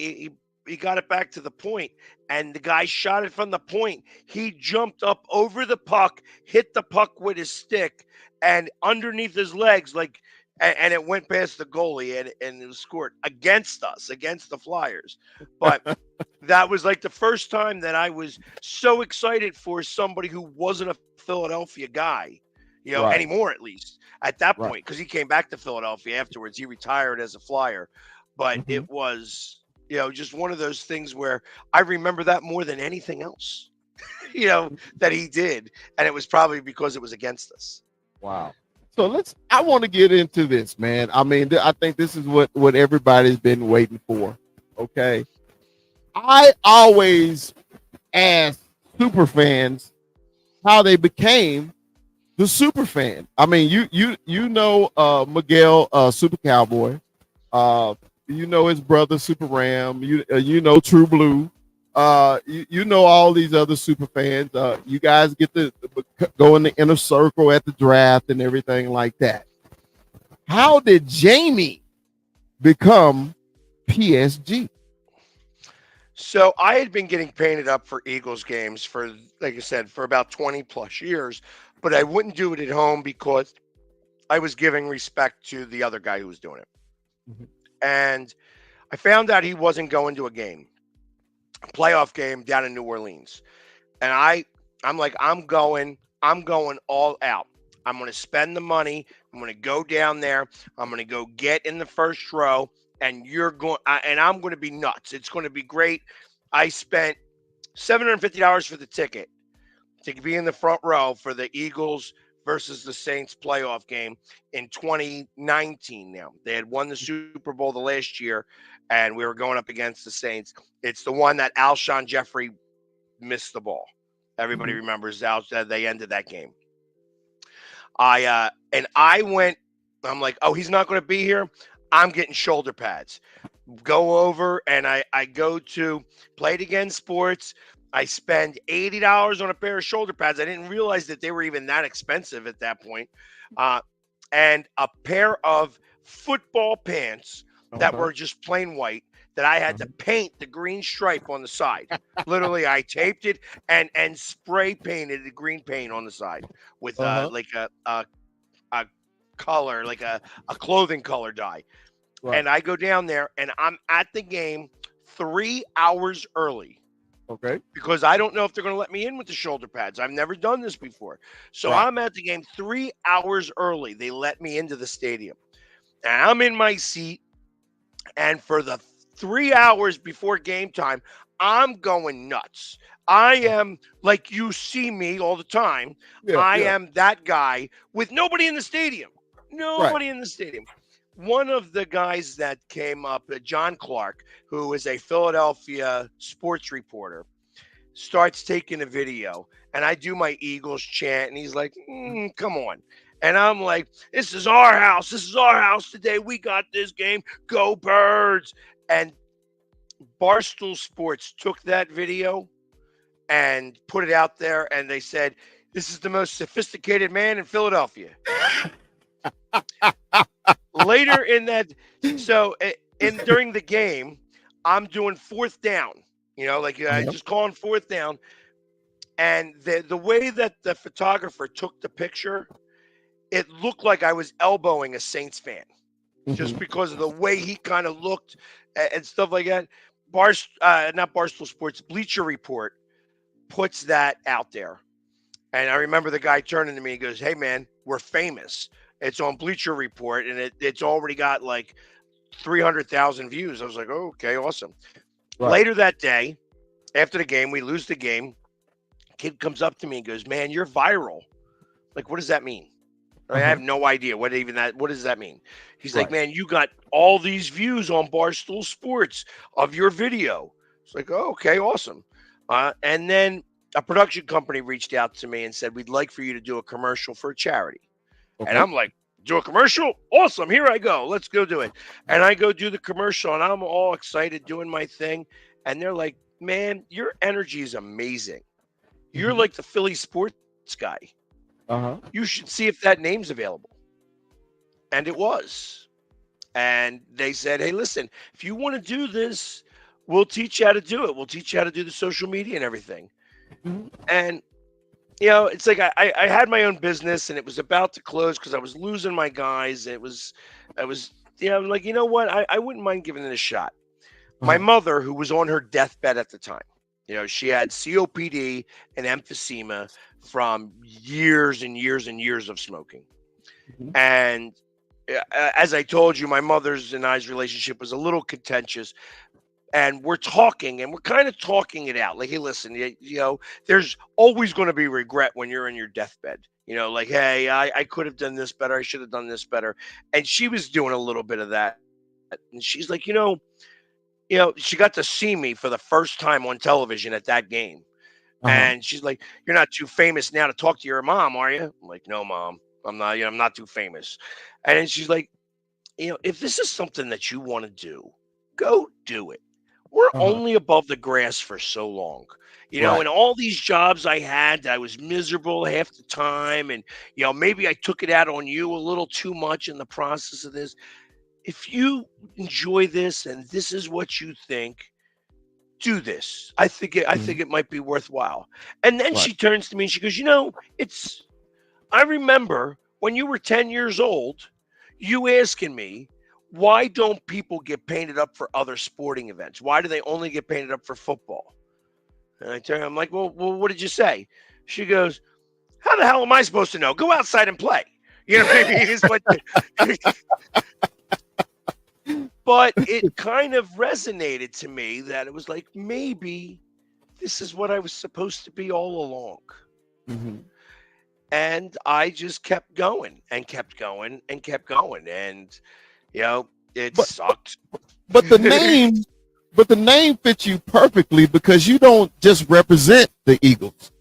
he got it back to the point, and the guy shot it from the point. He jumped up over the puck, hit the puck with his stick, and underneath his legs, like, and it went past the goalie, and it was scored against us, against the Flyers. But that was like the first time that I was so excited for somebody who wasn't a Philadelphia guy, Right. anymore, at least at that Right. point, because he came back to Philadelphia afterwards. He retired as a Flyer, but Mhm. it was, just one of those things where I remember that more than anything else, that he did. And it was probably because it was against us. Wow. So I want to get into this, man. I mean, I think this is what everybody's been waiting for. Okay. I always ask super fans how they became the super fan. I mean, you know Miguel Super Cowboy. You know his brother Super Ram. You know True Blue. You know all these other super fans. You guys get to go in the inner circle at the draft and everything like that. How did Jamie become PSG? So I had been getting painted up for Eagles games for, like I said, for about 20 plus years, but I wouldn't do it at home because I was giving respect to the other guy who was doing it. Mhm. And I found out he wasn't going to a playoff game down in New Orleans. And I'm like, I'm going all out. I'm going to spend the money. I'm going to go down there. I'm going to go get in the first row, and I'm going to be nuts. It's going to be great. I spent $750 for the ticket to be in the front row for the Eagles versus the Saints playoff game in 2019. Now, they had won the Super Bowl the last year, and we were going up against the Saints. It's the one that Alshon Jeffrey missed the ball. Everybody Mhm. remembers that they ended that game. I went. I'm like, oh, he's not going to be here. I'm getting shoulder pads. Go over and I go to Play It Again Sports. I spend $80 on a pair of shoulder pads. I didn't realize that they were even that expensive at that point. Uh, and a pair of football pants that Okay. were just plain white that I had to paint the green stripe on the side. Literally, I taped it and spray painted the green paint on the side with like a color, like a clothing color dye. Right. And I go down there and I'm at the game 3 hours early Okay. because I don't know if they're going to let me in with the shoulder pads. I've never done this before. So Right. I'm at the game 3 hours early. They let me into the stadium. And I'm in my seat. And for the 3 hours before game time, I'm going nuts. I am like you see me all the time. Yeah. I Yeah. am that guy with nobody in the stadium. Nobody in the stadium. One of the guys that came up, John Clark, who is a Philadelphia sports reporter, starts taking a video. And I do my Eagles chant. And he's like, come on. And I'm like, this is our house. This is our house today. We got this game. Go Birds. And Barstool Sports took that video and put it out there. And they said, this is the most sophisticated man in Philadelphia. Later in that, so during the game, I'm doing fourth down, just calling fourth down. And the way that the photographer took the picture, it looked like I was elbowing a Saints fan just because of the way he kind of looked and stuff like that. Not Barstool Sports, Bleacher Report puts that out there. And I remember the guy turning to me and goes, hey, man, we're famous. It's on Bleacher Report, and it's already got like 300,000 views. I was like, oh, okay, awesome. Right. Later that day, after the game, we lose the game. Kid comes up to me and goes, man, you're viral. Like, what does that mean? I have no idea what does that mean? He's like, man, you got all these views on Barstool Sports of your video. It's like, oh, okay, awesome. And then a production company reached out to me and said, we'd like for you to do a commercial for a charity. Okay. And I'm like, do a commercial? Awesome. Here I go. Let's go do it. And I go do the commercial and I'm all excited doing my thing. And they're like, man, your energy is amazing. You're like the Philly sports guy. You should see if that name's available. And it was. And they said, hey, listen, if you want to do this, we'll teach you how to do it. We'll teach you how to do the social media and everything. And it's like I had my own business and it was about to close because I was losing my guys. I was, I'm like, you know what? I wouldn't mind giving it a shot. My mother, who was on her deathbed at the time, she had COPD and emphysema from years and years and years of smoking. And as I told you, my mother's and I's relationship was a little contentious. And we're talking, and we're kind of talking it out. Like, hey, listen, there's always going to be regret when you're in your deathbed. Like, hey, I could have done this better. I should have done this better. And she was doing a little bit of that. And she's like, she got to see me for the first time on television at that game. And she's like, you're not too famous now to talk to your mom, are you? I'm like, no, Mom, I'm not. I'm not too famous. And then she's like, if this is something that you want to do, go do it. We're only above the grass for so long, and all these jobs I had, I was miserable half the time. And, maybe I took it out on you a little too much in the process of this. If you enjoy this and this is what you think, do this. I think it might be worthwhile. And then she turns to me and she goes, I remember when you were 10 years old, you asking me, why don't people get painted up for other sporting events? Why do they only get painted up for football? And I tell her, I'm like, well, what did you say? She goes, how the hell am I supposed to know? Go outside and play. Maybe but it kind of resonated to me that it was like, maybe this is what I was supposed to be all along. And I just kept going and kept going and kept going. And, it sucked. But the name fits you perfectly because you don't just represent the Eagles.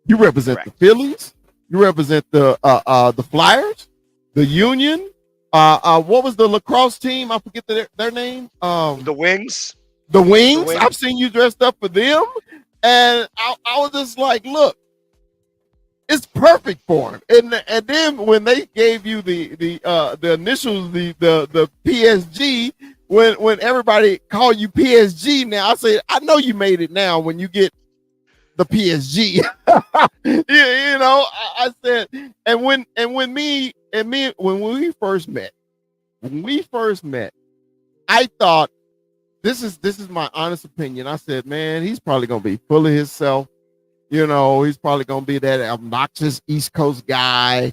You represent the Phillies. You represent the Flyers, the Union. What was the lacrosse team? I forget their name. The Wings. The Wings. I've seen you dressed up for them, and I was just like, look, it's perfect for him. And then when they gave you the initials, the PSG, when everybody call you PSG now, I say I know you made it now when you get the PSG. I said, and when we first met, I thought this is my honest opinion. I said, man, he's probably gonna be full of himself. He's probably gonna be that obnoxious East Coast guy.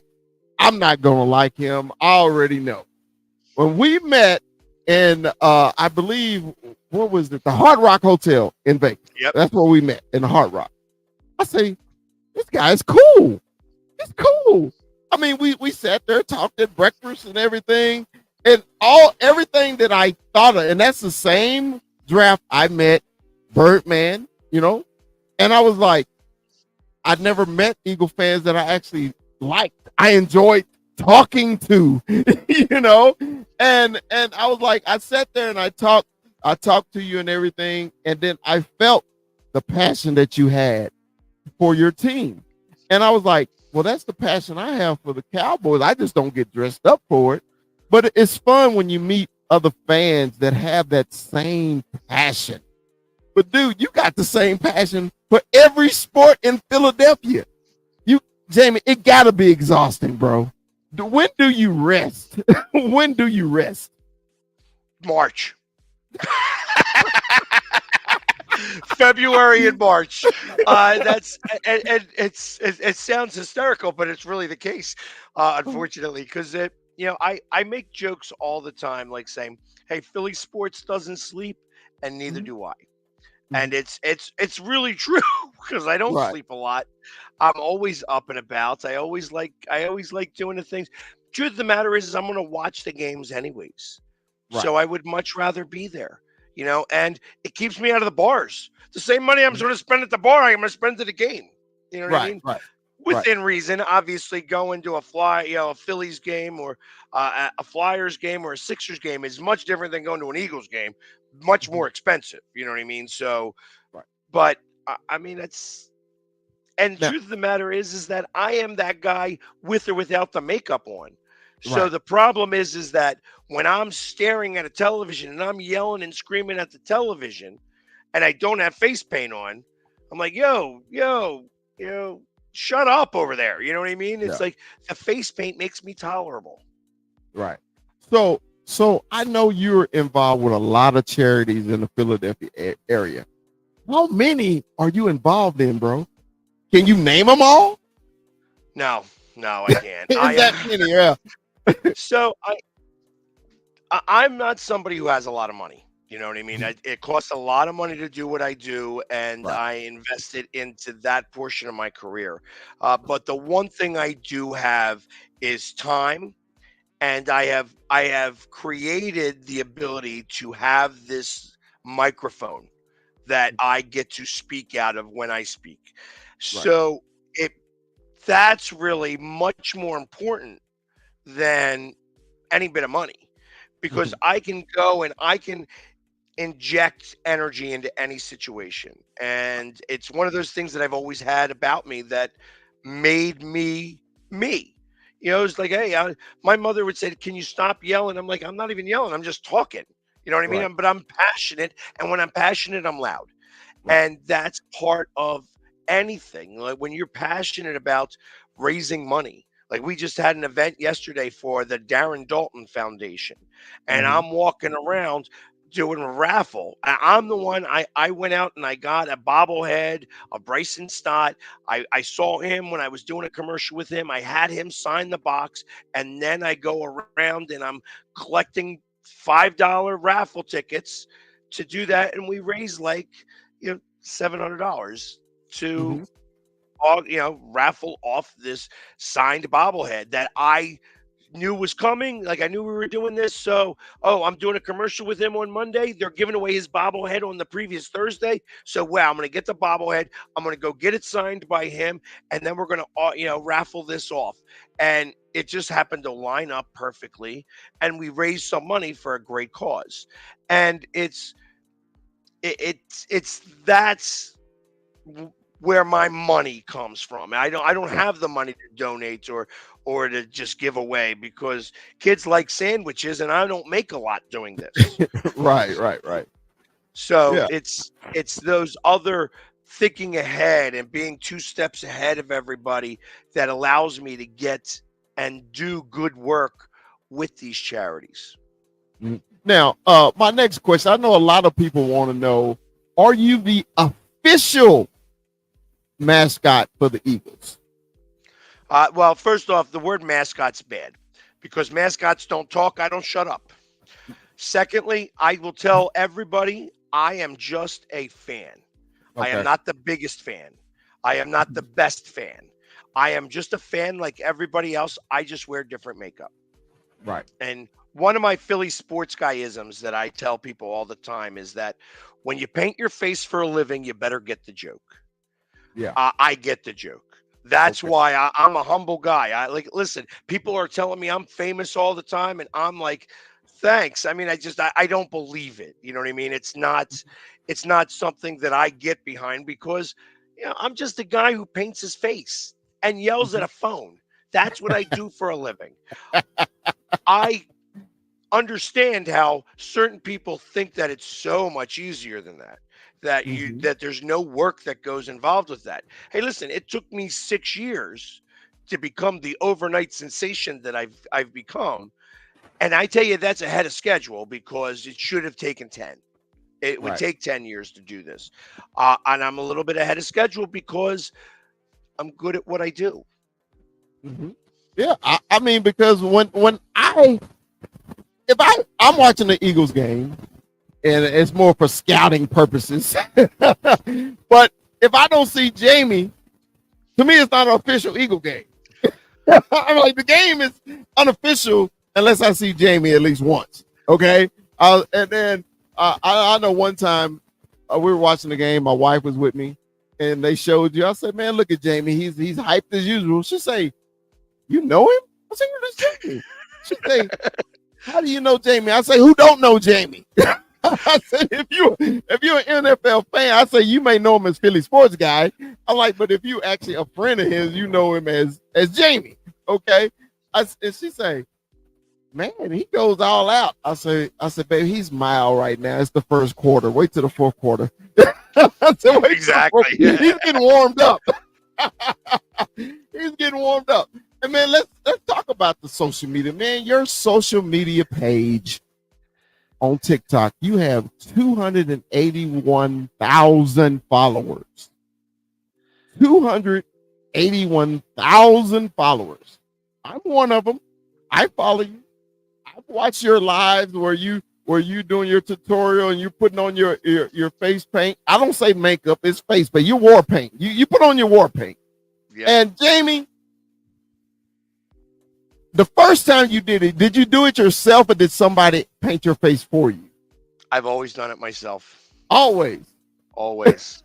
I'm not gonna like him. I already know. When we met in I believe, what was it? The Hard Rock Hotel in Vegas. Yep. That's where we met, in the Hard Rock. I say, this guy is cool. He's cool. I mean, we sat there, talked at breakfast and everything, and everything that I thought of, and that's the same draft I met Birdman, and I was like, I'd never met Eagle fans that I actually liked. I enjoyed talking to, and I was like, I sat there and I talked to you and everything, and then I felt the passion that you had for your team. And I was like, well, that's the passion I have for the Cowboys. I just don't get dressed up for it. But it's fun when you meet other fans that have that same passion. But dude, you got the same passion for every sport in Philadelphia. Jamie, it gotta be exhausting, bro. When do you rest? When do you rest? March. February and March. It sounds hysterical, but it's really the case, unfortunately, because I make jokes all the time, like saying, "Hey, Philly sports doesn't sleep, and neither do I." And it's really true because I don't Right. sleep a lot. I'm always up and about. I always like doing the things. Truth of the matter is I'm going to watch the games anyways. Right. So I would much rather be there, and it keeps me out of the bars. The same money I'm going to spend at the bar, I'm going to spend at the game. You know what I mean? Right. Within reason, obviously, going to a Phillies game or a Flyers game or a Sixers game is much different than going to an Eagles game. Much more expensive. You know what I mean? So, Right. but I mean, it's. And Now, truth of the matter is that I am that guy with or without the makeup on. So right. the problem is that when I'm staring at a television and I'm yelling and screaming at the television and I don't have face paint on, I'm like, yo, shut up over there. You know what I mean? It's Yeah. like the face paint makes me tolerable. Right. So I know you're involved with a lot of charities in the Philadelphia area. How many are you involved in, bro? Can you name them all? No, I can't. Is that many? Yeah. So I'm not somebody who has a lot of money. You know what I mean? It costs a lot of money to do what I do, and Right. I invested into that portion of my career. But the one thing I do have is time, and I have created the ability to have this microphone that I get to speak out of when I speak. Right. So that's really much more important than any bit of money because I can go and I can inject energy into any situation. And it's one of those things that I've always had about me that made me me. It's like, hey, my mother would say, "Can you stop yelling?" I'm like, I'm not even yelling. I'm just talking. You know what I mean? Right. But I'm passionate. And when I'm passionate, I'm loud. Right. And that's part of anything. Like when you're passionate about raising money. Like we just had an event yesterday for the Darren Dalton Foundation, and I'm walking around doing a raffle. I'm the one. I went out and I got a bobblehead of Bryson Stott. I saw him when I was doing a commercial with him. I had him sign the box, and then I go around and I'm collecting $5 raffle tickets to do that, and we raise like $700 to raffle off this signed bobblehead that I knew was coming. Like I knew we were doing this. So, I'm doing a commercial with him on Monday. They're giving away his bobblehead on the previous Thursday. So, I'm going to get the bobblehead. I'm going to go get it signed by him. And then we're going to, raffle this off. And it just happened to line up perfectly. And we raised some money for a great cause. And that's where my money comes from. I don't have the money to donate or to just give away because kids like sandwiches and I don't make a lot doing this. Right. So Yeah. it's those other thinking ahead and being 2 steps ahead of everybody that allows me to get and do good work with these charities. Now, my next question, I know a lot of people want to know, are you the official mascot for the Eagles? Well, first off, the word mascot's bad because mascots don't talk. I don't shut up. Secondly, I will tell everybody I am just a fan. I am Okay. not the biggest fan. I am not the best fan. I am just a fan like everybody else. I just wear different makeup. Right. And one of my Philly sports guy isms that I tell people all the time is that when you paint your face for a living, you better get the joke. Yeah. I get the joke. That's Okay. why I'm a humble guy. Listen, people are telling me I'm famous all the time, and I'm like, thanks. I mean, I don't believe it. You know what I mean? It's not something that I get behind because I'm just a guy who paints his face and yells at a phone. That's what I do for a living. I understand how certain people think that it's so much easier than that. That there's no work that goes involved with that. Hey, listen, it took me 6 years to become the overnight sensation that I've become. And I tell you that's ahead of schedule because it should have taken 10. It would Right. take 10 years to do this. And I'm a little bit ahead of schedule because I'm good at what I do. Yeah. I mean, because I'm watching the Eagles game, and it's more for scouting purposes. But if I don't see Jamie, to me, it's not an official Eagle game. I'm like, the game is unofficial unless I see Jamie at least once. Okay. And then I know one time we were watching the game. My wife was with me, and they showed you. I said, "Man, look at Jamie. He's hyped as usual." She say, "You know him?" I said, "Who is Jamie?" She say, "How do you know Jamie?" I say, "Who don't know Jamie?" I said, if you're an NFL fan, I say you may know him as Philly sports guy. I'm like, but if you actually a friend of his, you know him as Jamie. Okay. And she say, "Man, he goes all out." I said, "Baby, he's mild right now. It's the first quarter. Wait till the fourth quarter." I said, "Wait Exactly. He's getting warmed up." He's getting warmed up. And man, let's talk about the social media. Man, your social media page on TikTok, you have 281,000 followers. 281,000 followers. I'm one of them. I follow you. I've watched your lives where you doing your tutorial and you putting on your face paint. I don't say makeup, it's face, but you war paint. You put on your war paint. Yep. And Jamie, the first time you did you do it yourself or did somebody paint your face for you? I've always done it myself. Always. Always.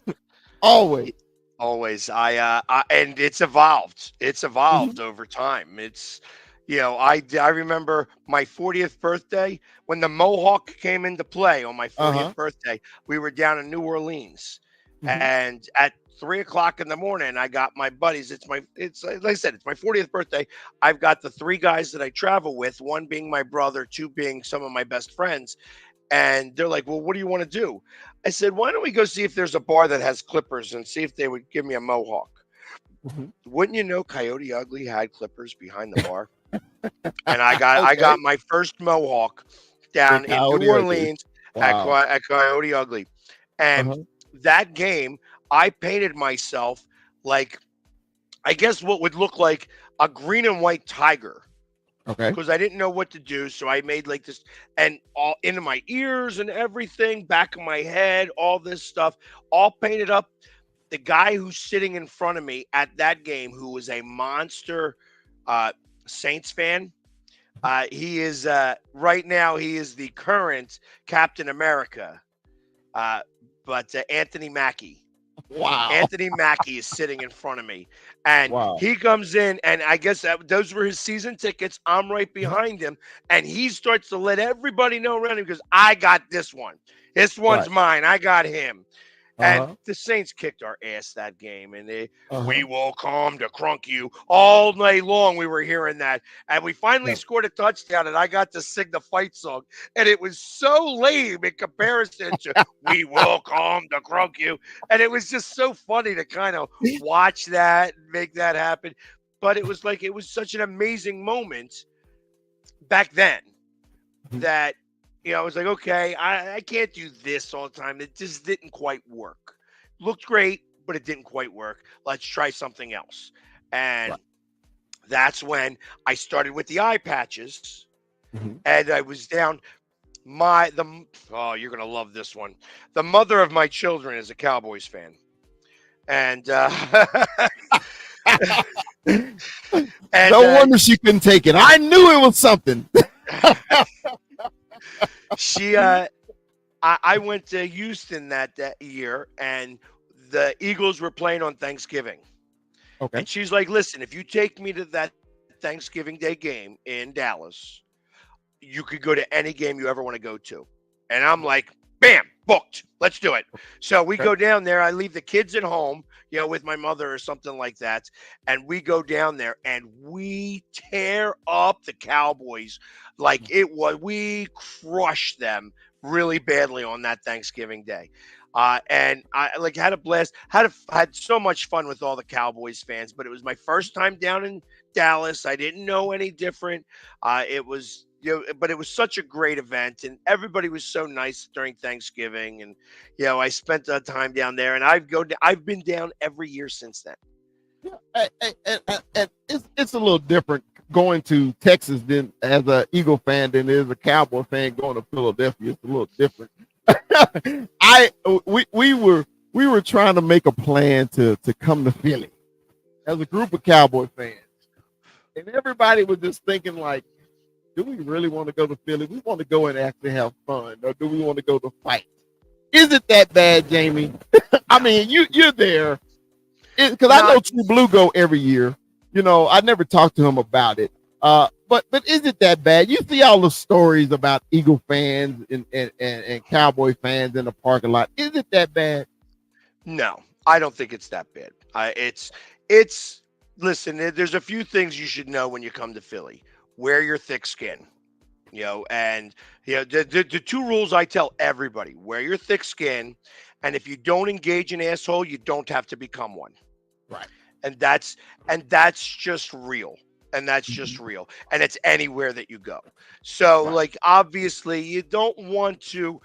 Always. Always. I and it's evolved. It's evolved over time. It's I remember my 40th birthday when the Mohawk came into play on my 40th birthday. We were down in New Orleans, and at 3:00 in the morning, I got my buddies. It's like I said, it's my 40th birthday. I've got the 3 guys that I travel with, one being my brother, 2 being some of my best friends. And they're like, "Well, what do you want to do?" I said, "Why don't we go see if there's a bar that has clippers and see if they would give me a mohawk?" Wouldn't you know, Coyote Ugly had clippers behind the bar, and I got my first mohawk down in New Orleans at Coyote Ugly, and that game I painted myself like, I guess what would look like a green and white tiger. Okay. Because I didn't know what to do. So I made like this, and all into my ears and everything, back of my head, all this stuff, all painted up. The guy who's sitting in front of me at that game, who was a monster Saints fan, he is right now, he is the current Captain America, but Anthony Mackie. Wow. Anthony Mackie is sitting in front of me, and Wow. he comes in, and I guess those were his season tickets. I'm right behind him, and he starts to let everybody know around him because I got this one. This one's mine. I got him. And Uh-huh. the Saints kicked our ass that game, and Uh-huh. we will come to crunk you all night long. We were hearing that, and we finally Yeah. scored a touchdown, and I got to sing the fight song, and it was so lame in comparison to "We will come to crunk you," and it was just so funny to kind of watch that and make that happen. But it was such an amazing moment back then Mhm. that I was like, okay, I can't do this all the time. It just didn't quite work. Looked great, but it didn't quite work. Let's try something else. And Right. that's when I started with the eye patches, Mhm. and I was down. Oh, you're gonna love this one. The mother of my children is a Cowboys fan, and and No wonder she couldn't take it. I knew it was something. she I went to Houston that year, and the Eagles were playing on Thanksgiving. Okay. And she's like, listen, if you take me to that Thanksgiving Day game in Dallas, you could go to any game you ever want to go to. And I'm like, bam, booked. Let's do it. So we Okay. go down there. I leave the kids at home, with my mother or something like that. And we go down there and we tear up the Cowboys like we crushed them really badly on that Thanksgiving Day. And I had a blast, had so much fun with all the Cowboys fans, but it was my first time down in Dallas. I didn't know any different. It was, but it was such a great event, and everybody was so nice during Thanksgiving. And I spent time down there, and I've been down every year since then. And it's a little different going to Texas than as a Eagle fan than it is a Cowboy fan going to Philadelphia. It's a little different. We were trying to make a plan to come to Philly as a group of Cowboy fans, and everybody was just thinking like, do we really want to go to Philly? We want to go and actually have fun, or do we want to go to fight? Is it that bad, Jamie? I mean, you're there because I know True Blue go every year. I never talked to him about it. But is it that bad? You see all the stories about Eagle fans and Cowboy fans in the parking lot. Is it that bad? No, I don't think it's that bad. It's listen. There's a few things you should know when you come to Philly. Wear your thick skin, and the two rules I tell everybody: wear your thick skin, and if you don't engage an asshole, you don't have to become one. Right. And that's just real. And that's just real. And it's anywhere that you go. So, Right. obviously, you don't want to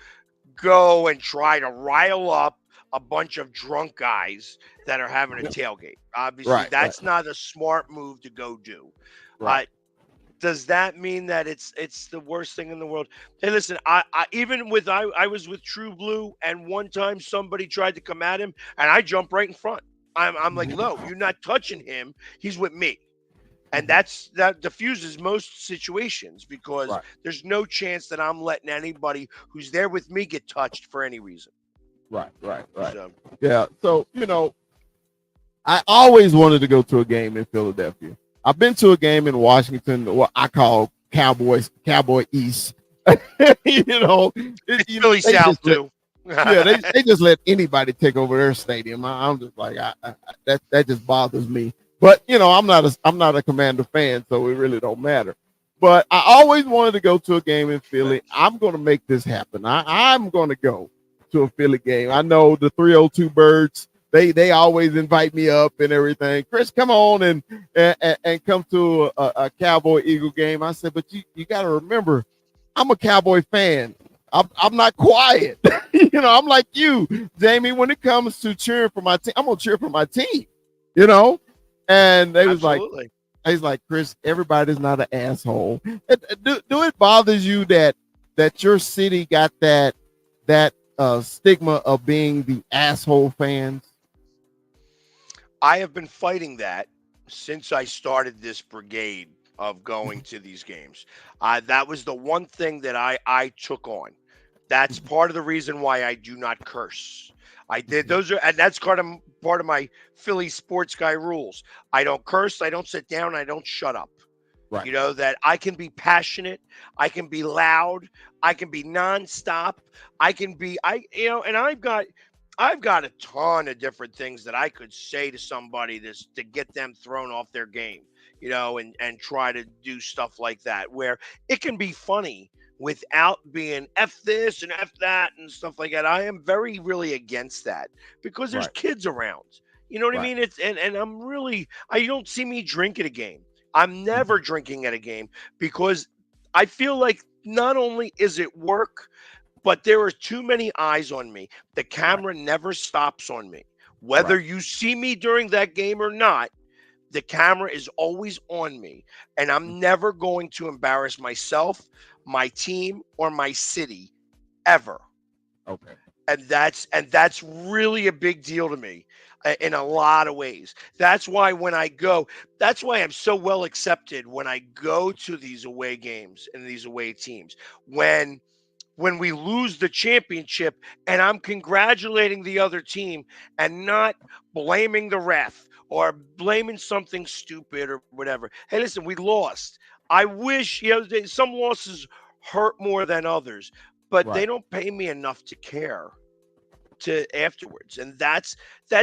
go and try to rile up a bunch of drunk guys that are having a tailgate. Obviously, Right. that's not a smart move to go do. Right. Does that mean that it's the worst thing in the world? Hey, listen, I was with True Blue, and one time somebody tried to come at him, and I jumped right in front. I'm like, no, you're not touching him. He's with me. And that diffuses most situations because Right. there's no chance that I'm letting anybody who's there with me get touched for any reason. Right. So, Yeah. So, I always wanted to go to a game in Philadelphia. I've been to a game in Washington, what I call Cowboy East. it's Philly South too. They just let anybody take over their stadium. I'm just like, that just bothers me. But I'm not a Commander fan, so it really don't matter. But I always wanted to go to a game in Philly. I'm going to make this happen. I'm going to go to a Philly game. I know the 302 Birds. They always invite me up and everything. Chris, come on and come to a Cowboy Eagle game. I said, but you got to remember, I'm a Cowboy fan. I'm not quiet. I'm like you, Jamie. When it comes to cheering for my team, I'm gonna cheer for my team. And they was Absolutely. he's like, Chris, everybody's not an asshole. Do it bothers you that your city got that stigma of being the asshole fans? I have been fighting that since I started this brigade of going to these games. That was the one thing that I took on. That's part of the reason why I do not curse. I did and that's part of my Philly sports guy rules. I don't curse, I don't sit down, I don't shut up. Right. That I can be passionate, I can be loud, I can be nonstop, and I've got a ton of different things that I could say to somebody this to get them thrown off their game, and try to do stuff like that where it can be funny without being F this and F that and stuff like that. I am very really against that because there's Right. kids around. You know what I Right. mean? And I'm really you don't see me drink at a game. I'm never drinking at a game because I feel like not only is it work, but there are too many eyes on me. The Right. camera never stops on me. Right. Whether you see me during that game or not, the camera is always on me. And I'm never going to embarrass myself, my team, or my city ever. Okay. And that's really a big deal to me in a lot of ways. That's why that's why I'm so well accepted when I go to these away games and these away teams. When we lose the championship and I'm congratulating the other team and not blaming the ref or blaming something stupid or whatever. Hey, listen, we lost. I wish, some losses hurt more than others, but they Right. don't pay me enough to care to afterwards. And that's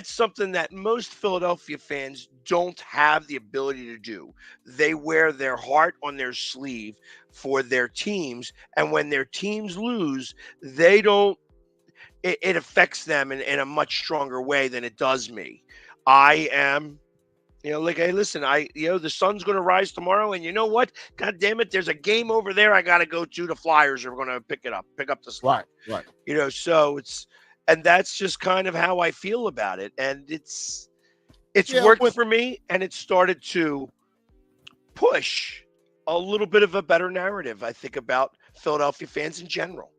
something that most Philadelphia fans don't have the ability to do. They wear their heart on their sleeve for their teams, and when their teams lose, they don't it affects them in a much stronger way than it does me. I am like, hey, listen, the sun's going to rise tomorrow, and you know what? God damn it, there's a game over there I got to go to. The Flyers are going to pick up the slack. Right. Right. So and that's just kind of how I feel about it, and it's Yeah. worked for me, and it started to push a little bit of a better narrative, I think, about Philadelphia fans in general.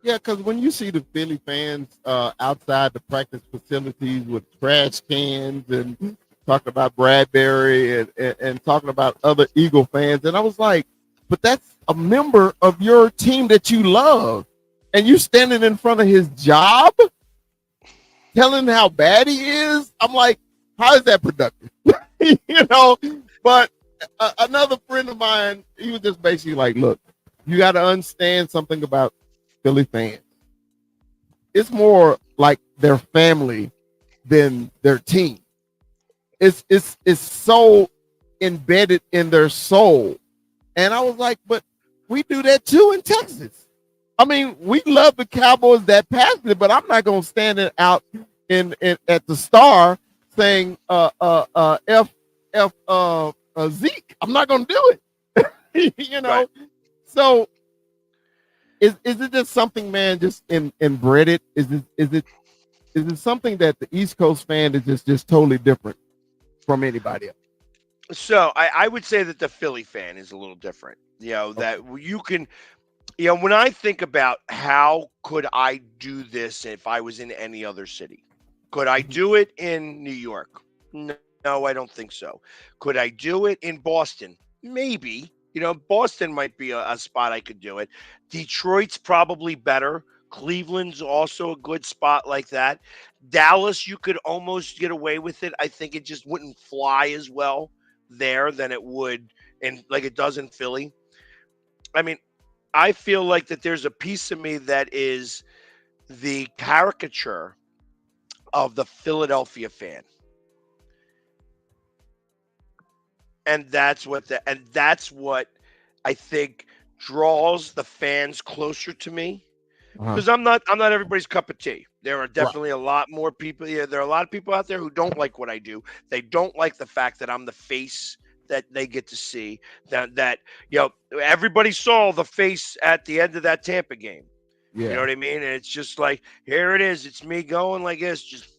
Yeah, because when you see the Philly fans outside the practice facilities with trash cans and talking about Bradbury and talking about other Eagle fans, and I was like, but that's a member of your team that you love, and you standing in front of his job telling how bad he is. I'm like, how is that productive? you know, but another friend of mine, he was just basically like, look, you got to understand something about Philly fans. It's more like their family than their team. It's so embedded in their soul. And I was like, but we do that too in Texas. I mean, we love the Cowboys that passionate, but I'm not gonna stand it out in at the Star saying Zeke. I'm not gonna do it. Right. So is it just something, man, just inbred it? Is it something that the East Coast fan is just totally different from anybody else? So I would say that the Philly fan is a little different. That you can, when I think about how could I do this if I was in any other city, could I do it in New York? No, I don't think so. Could I do it in Boston? Maybe. Boston might be a spot I could do it. Detroit's probably better. Cleveland's also a good spot like that. Dallas, you could almost get away with it. I think it just wouldn't fly as well there than it would like it does in Philly. I mean, I feel like that there's a piece of me that is the caricature of the Philadelphia fan. And that's what I think draws the fans closer to me. Uh-huh. Because I'm not everybody's cup of tea. There are Right. definitely a lot more people. Yeah, there are a lot of people out there who don't like what I do. They don't like the fact that I'm the face that they get to see. That everybody saw the face at the end of that Tampa game. You know Yeah. what I mean? And it's just like, here it is. It's me going like this, just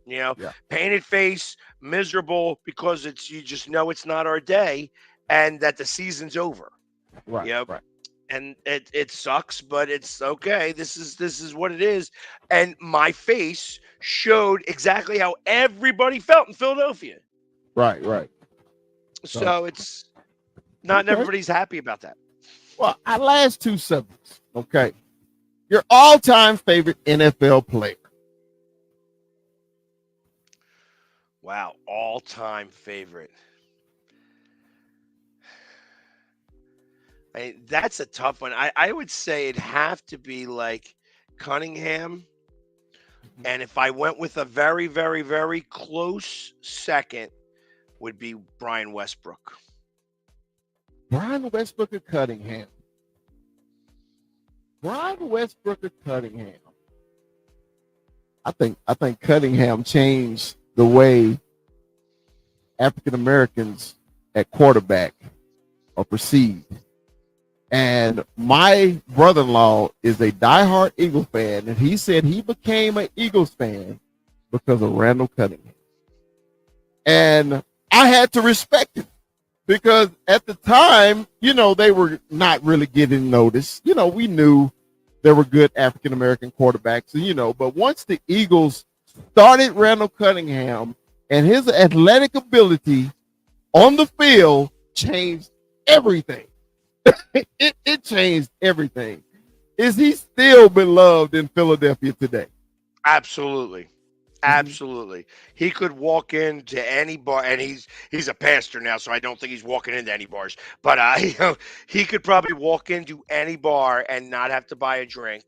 Yeah. painted face, miserable because you just know it's not our day and that the season's over. Right. Yep. Right. And it sucks, but it's okay. This is what it is. And my face showed exactly how everybody felt in Philadelphia. Right. Right. So So it's not okay. everybody's happy about that. Well, our last two subjects. Okay. Your all-time favorite NFL player. Wow, all-time favorite. That's a tough one. I would say it'd have to be like Cunningham And if I went with a very, very, very close second, would be Brian Westbrook. Brian Westbrook or Cunningham? Brian Westbrook or Cunningham? I think Cunningham changed the way African Americans at quarterback are perceived. And my brother-in-law is a diehard Eagles fan, and he said he became an Eagles fan because of Randall Cunningham. And I had to respect it because at the time, they were not really getting noticed. We knew there were good African American quarterbacks, but once the Eagles started Randall Cunningham and his athletic ability on the field changed everything. It changed everything. Is he still beloved in Philadelphia today? Absolutely. Absolutely. He could walk into any bar, and he's a pastor now, so I don't think he's walking into any bars. But he could probably walk into any bar and not have to buy a drink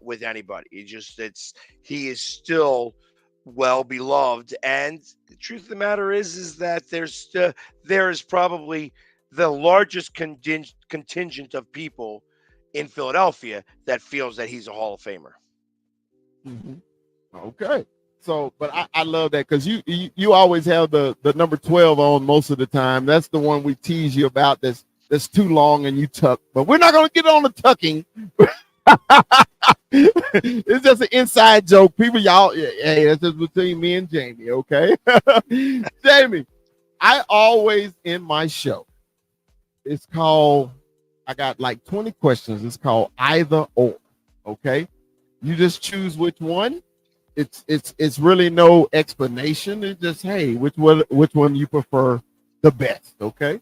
with anybody. He is still well beloved, and the truth of the matter is that there is probably the largest contingent of people in Philadelphia that feels that he's a Hall of Famer. Mm-hmm. Okay. So, but I love that because you always have the number 12 on most of the time. That's the one we tease you about that's too long and you tuck. But we're not going to get on the tucking. It's just an inside joke. People, y'all, hey, that's just between me and Jamie, okay? Jamie, I always end my show. It's called, I got like 20 questions. It's called either or, okay? You just choose which one. It's really no explanation. It's just, hey, which one you prefer the best, okay?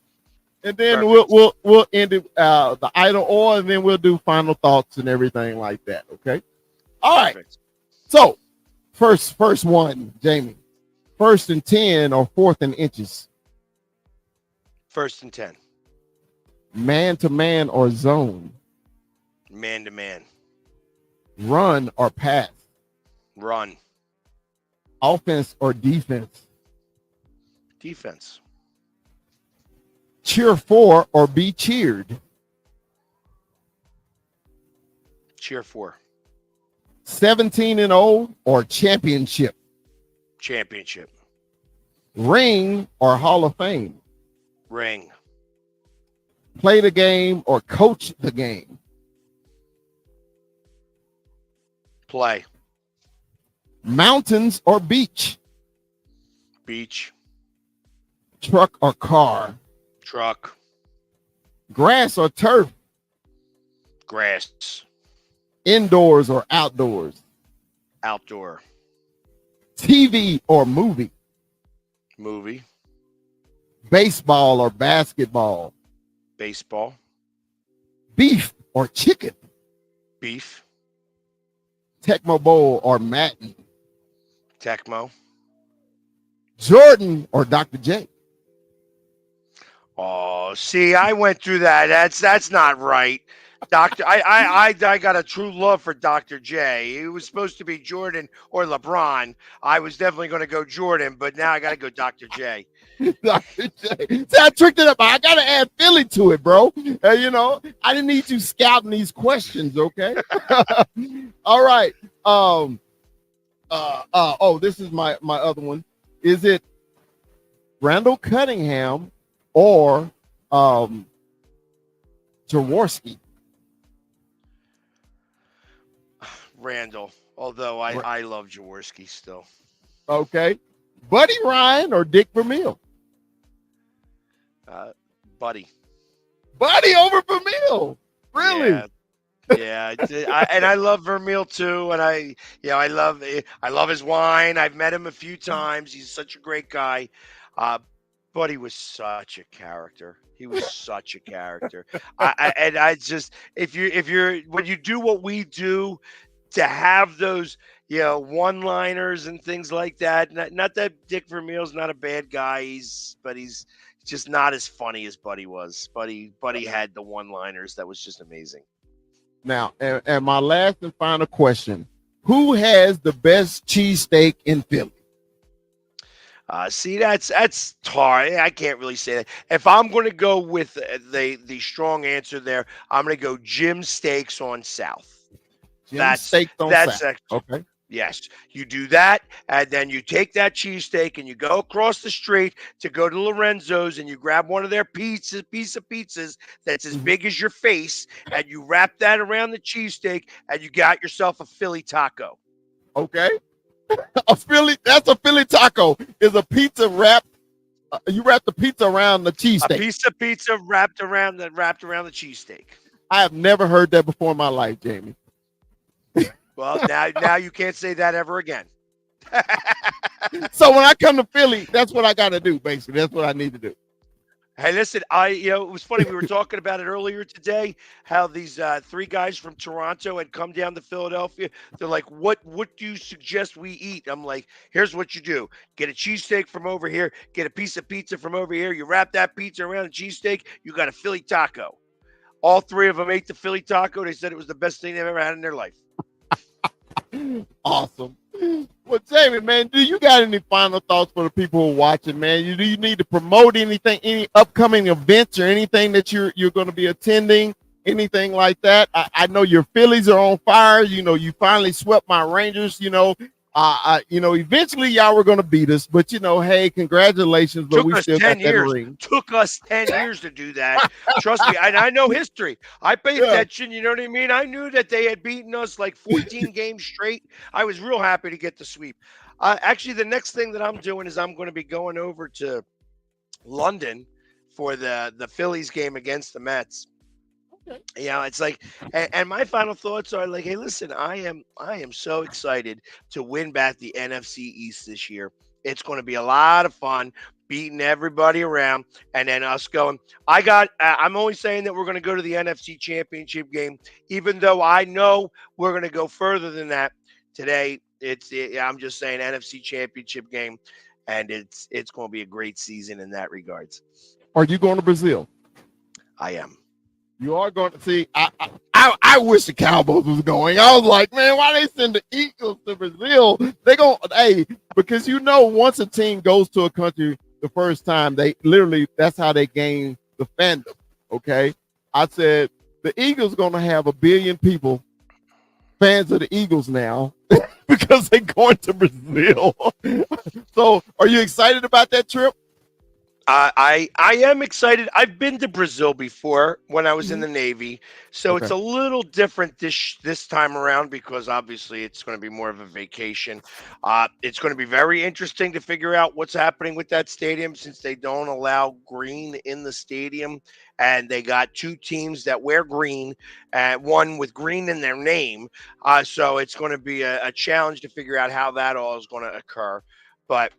And then Perfect. we'll end it the either or, and then we'll do final thoughts and everything like that, okay? All right. Perfect. So first one, Jamie. 1st and 10 or 4th and inches? 1st and 10. Man to man or zone? Man to man. Run or pass? Run. Offense or defense? Defense. Cheer for or be cheered? Cheer for. 17-0 or championship? Championship. Ring or Hall of Fame? Ring. Play the game or coach the game? Play. Mountains or beach? Beach. Truck or car? Truck. Grass or turf? Grass. Indoors or outdoors? Outdoor. TV or movie? Movie. Baseball or basketball? Baseball. Beef or chicken? Beef. Tecmo Bowl or Madden? Tecmo. Jordan or Dr. J? Oh, see, I went through that. That's not right. I got a true love for Dr. J. It was supposed to be Jordan or LeBron. I was definitely going to go Jordan, but now I got to go Dr. J. Dr. J. See, I tricked it up. I got to add Philly to it, bro. I didn't need you scouting these questions, okay? All right. This is my other one. Is it Randall Cunningham or Jaworski? Randall, although I love Jaworski still. Okay. Buddy Ryan or Dick Vermeil? Buddy. Buddy over Vermeil. Really? Yeah. I love Vermeil too, and I love his wine. I've met him a few times. He's such a great guy. Buddy was such a character. He was such a character. If you're when you do what we do, to have those one-liners and things like that. Not that Dick Vermeil's not a bad guy, but he's just not as funny as Buddy was. Buddy had the one-liners that was just amazing. Now, and my last and final question Who has the best cheesesteak in Philly? See, that's hard. I can't really say that. If I'm going to go with the strong answer there, I'm going to go Jim Steaks on South. Jim's Steak on That's South. Okay. yes. You do that, and then you take that cheesesteak and you go across the street to go to Lorenzo's and you grab one of their piece of pizzas that's as big as your face, and you wrap that around the cheesesteak, and you got yourself a Philly taco. Okay. That's a Philly taco. Is a pizza wrapped. You wrap the pizza around the cheesesteak. A piece of pizza wrapped around the cheesesteak. I have never heard that before in my life, Jamie. Well, now you can't say that ever again. So when I come to Philly, that's what I got to do. Basically, that's what I need to do. Hey, listen, it was funny. We were talking about it earlier today, how these 3 guys from Toronto had come down to Philadelphia. They're like, what do you suggest we eat? I'm like, here's what you do. Get a cheesesteak from over here. Get a piece of pizza from over here. You wrap that pizza around a cheesesteak. You got a Philly taco. All 3 of them ate the Philly taco. They said it was the best thing they've ever had in their life. Awesome. Well, Jamie, man, do you got any final thoughts for the people who are watching, man? Do you need to promote anything, any upcoming events or anything that you're going to be attending, anything like that? I know your Phillies are on fire. You know, you finally swept my Rangers. Eventually y'all were going to beat us, but hey, congratulations. But we still got that ring. Took us 10 years to do that. Trust me, I know history. I paid attention. You know what I mean? I knew that they had beaten us like 14 games straight. I was real happy to get the sweep. Actually, the next thing that I'm doing is I'm going to be going over to London for the Phillies game against the Mets. It's like, and my final thoughts are like, hey, listen, I am so excited to win back the NFC East this year. It's going to be a lot of fun beating everybody around, and then us going. I'm only saying that we're going to go to the NFC Championship game, even though I know we're going to go further than that today. I'm just saying NFC Championship game, and it's going to be a great season in that regards. Are you going to Brazil? I am. You are going to see. I wish the Cowboys was going. I was like, man, why they send the Eagles to Brazil? They because once a team goes to a country the first time, that's how they gain the fandom. Okay, I said the Eagles going to have 1 billion people, fans of the Eagles now, because they're going to Brazil. So, are you excited about that trip? I am excited. I've been to Brazil before when I was in the Navy, so It's a little different this time around because obviously it's going to be more of a vacation. It's going to be very interesting to figure out what's happening with that stadium since they don't allow green in the stadium, and they got 2 teams that wear green, and one with green in their name. So it's going to be a challenge to figure out how that all is going to occur. But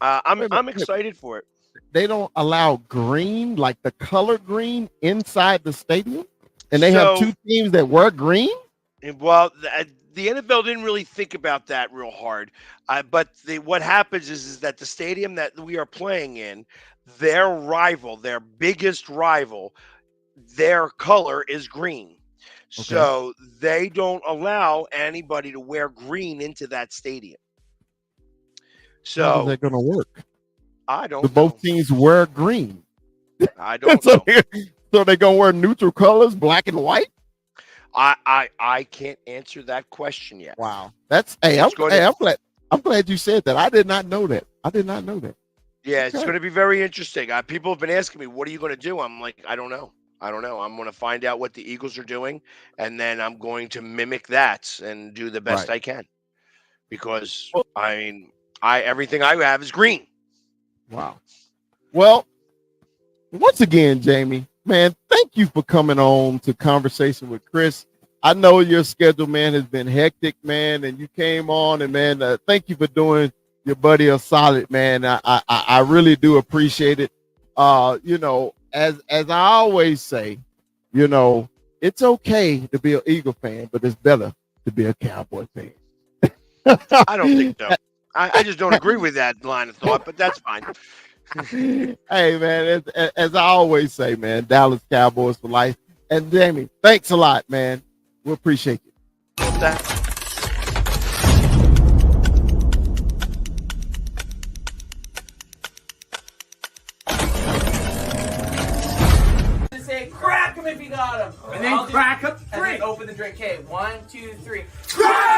I'm excited for it. They don't allow green, like the color green, inside the stadium, and they have 2 teams that wear green. Well, the NFL didn't really think about that real hard, but what happens is that the stadium that we are playing in, their biggest rival, their color is green. Okay. So they don't allow anybody to wear green into that stadium. So how is that going to work? I don't know. Both teams wear green. I don't know. So they're going to wear neutral colors, black and white? I can't answer that question yet. Wow. I'm glad you said that. I did not know that. Yeah, it's going to be very interesting. People have been asking me, what are you going to do? I'm like, I don't know. I'm going to find out what the Eagles are doing, and then I'm going to mimic that and do the best I can. Because, everything I have is green. Wow. Well, once again, Jamie, man, thank you for coming on to Conversation with Chris. I know your schedule, man, has been hectic, man, and you came on, and man, thank you for doing your buddy a solid, man. I really do appreciate it. As I always say, it's okay to be an Eagle fan, but it's better to be a Cowboy fan. I don't think so. I just don't agree with that line of thought, but that's fine. Hey, man, as I always say, man, Dallas Cowboys for life. And Jamie, thanks a lot, man. We appreciate you. Crack him if you got him. And then crack him. And then open the drink. Okay, 1, 2, 3. Crack!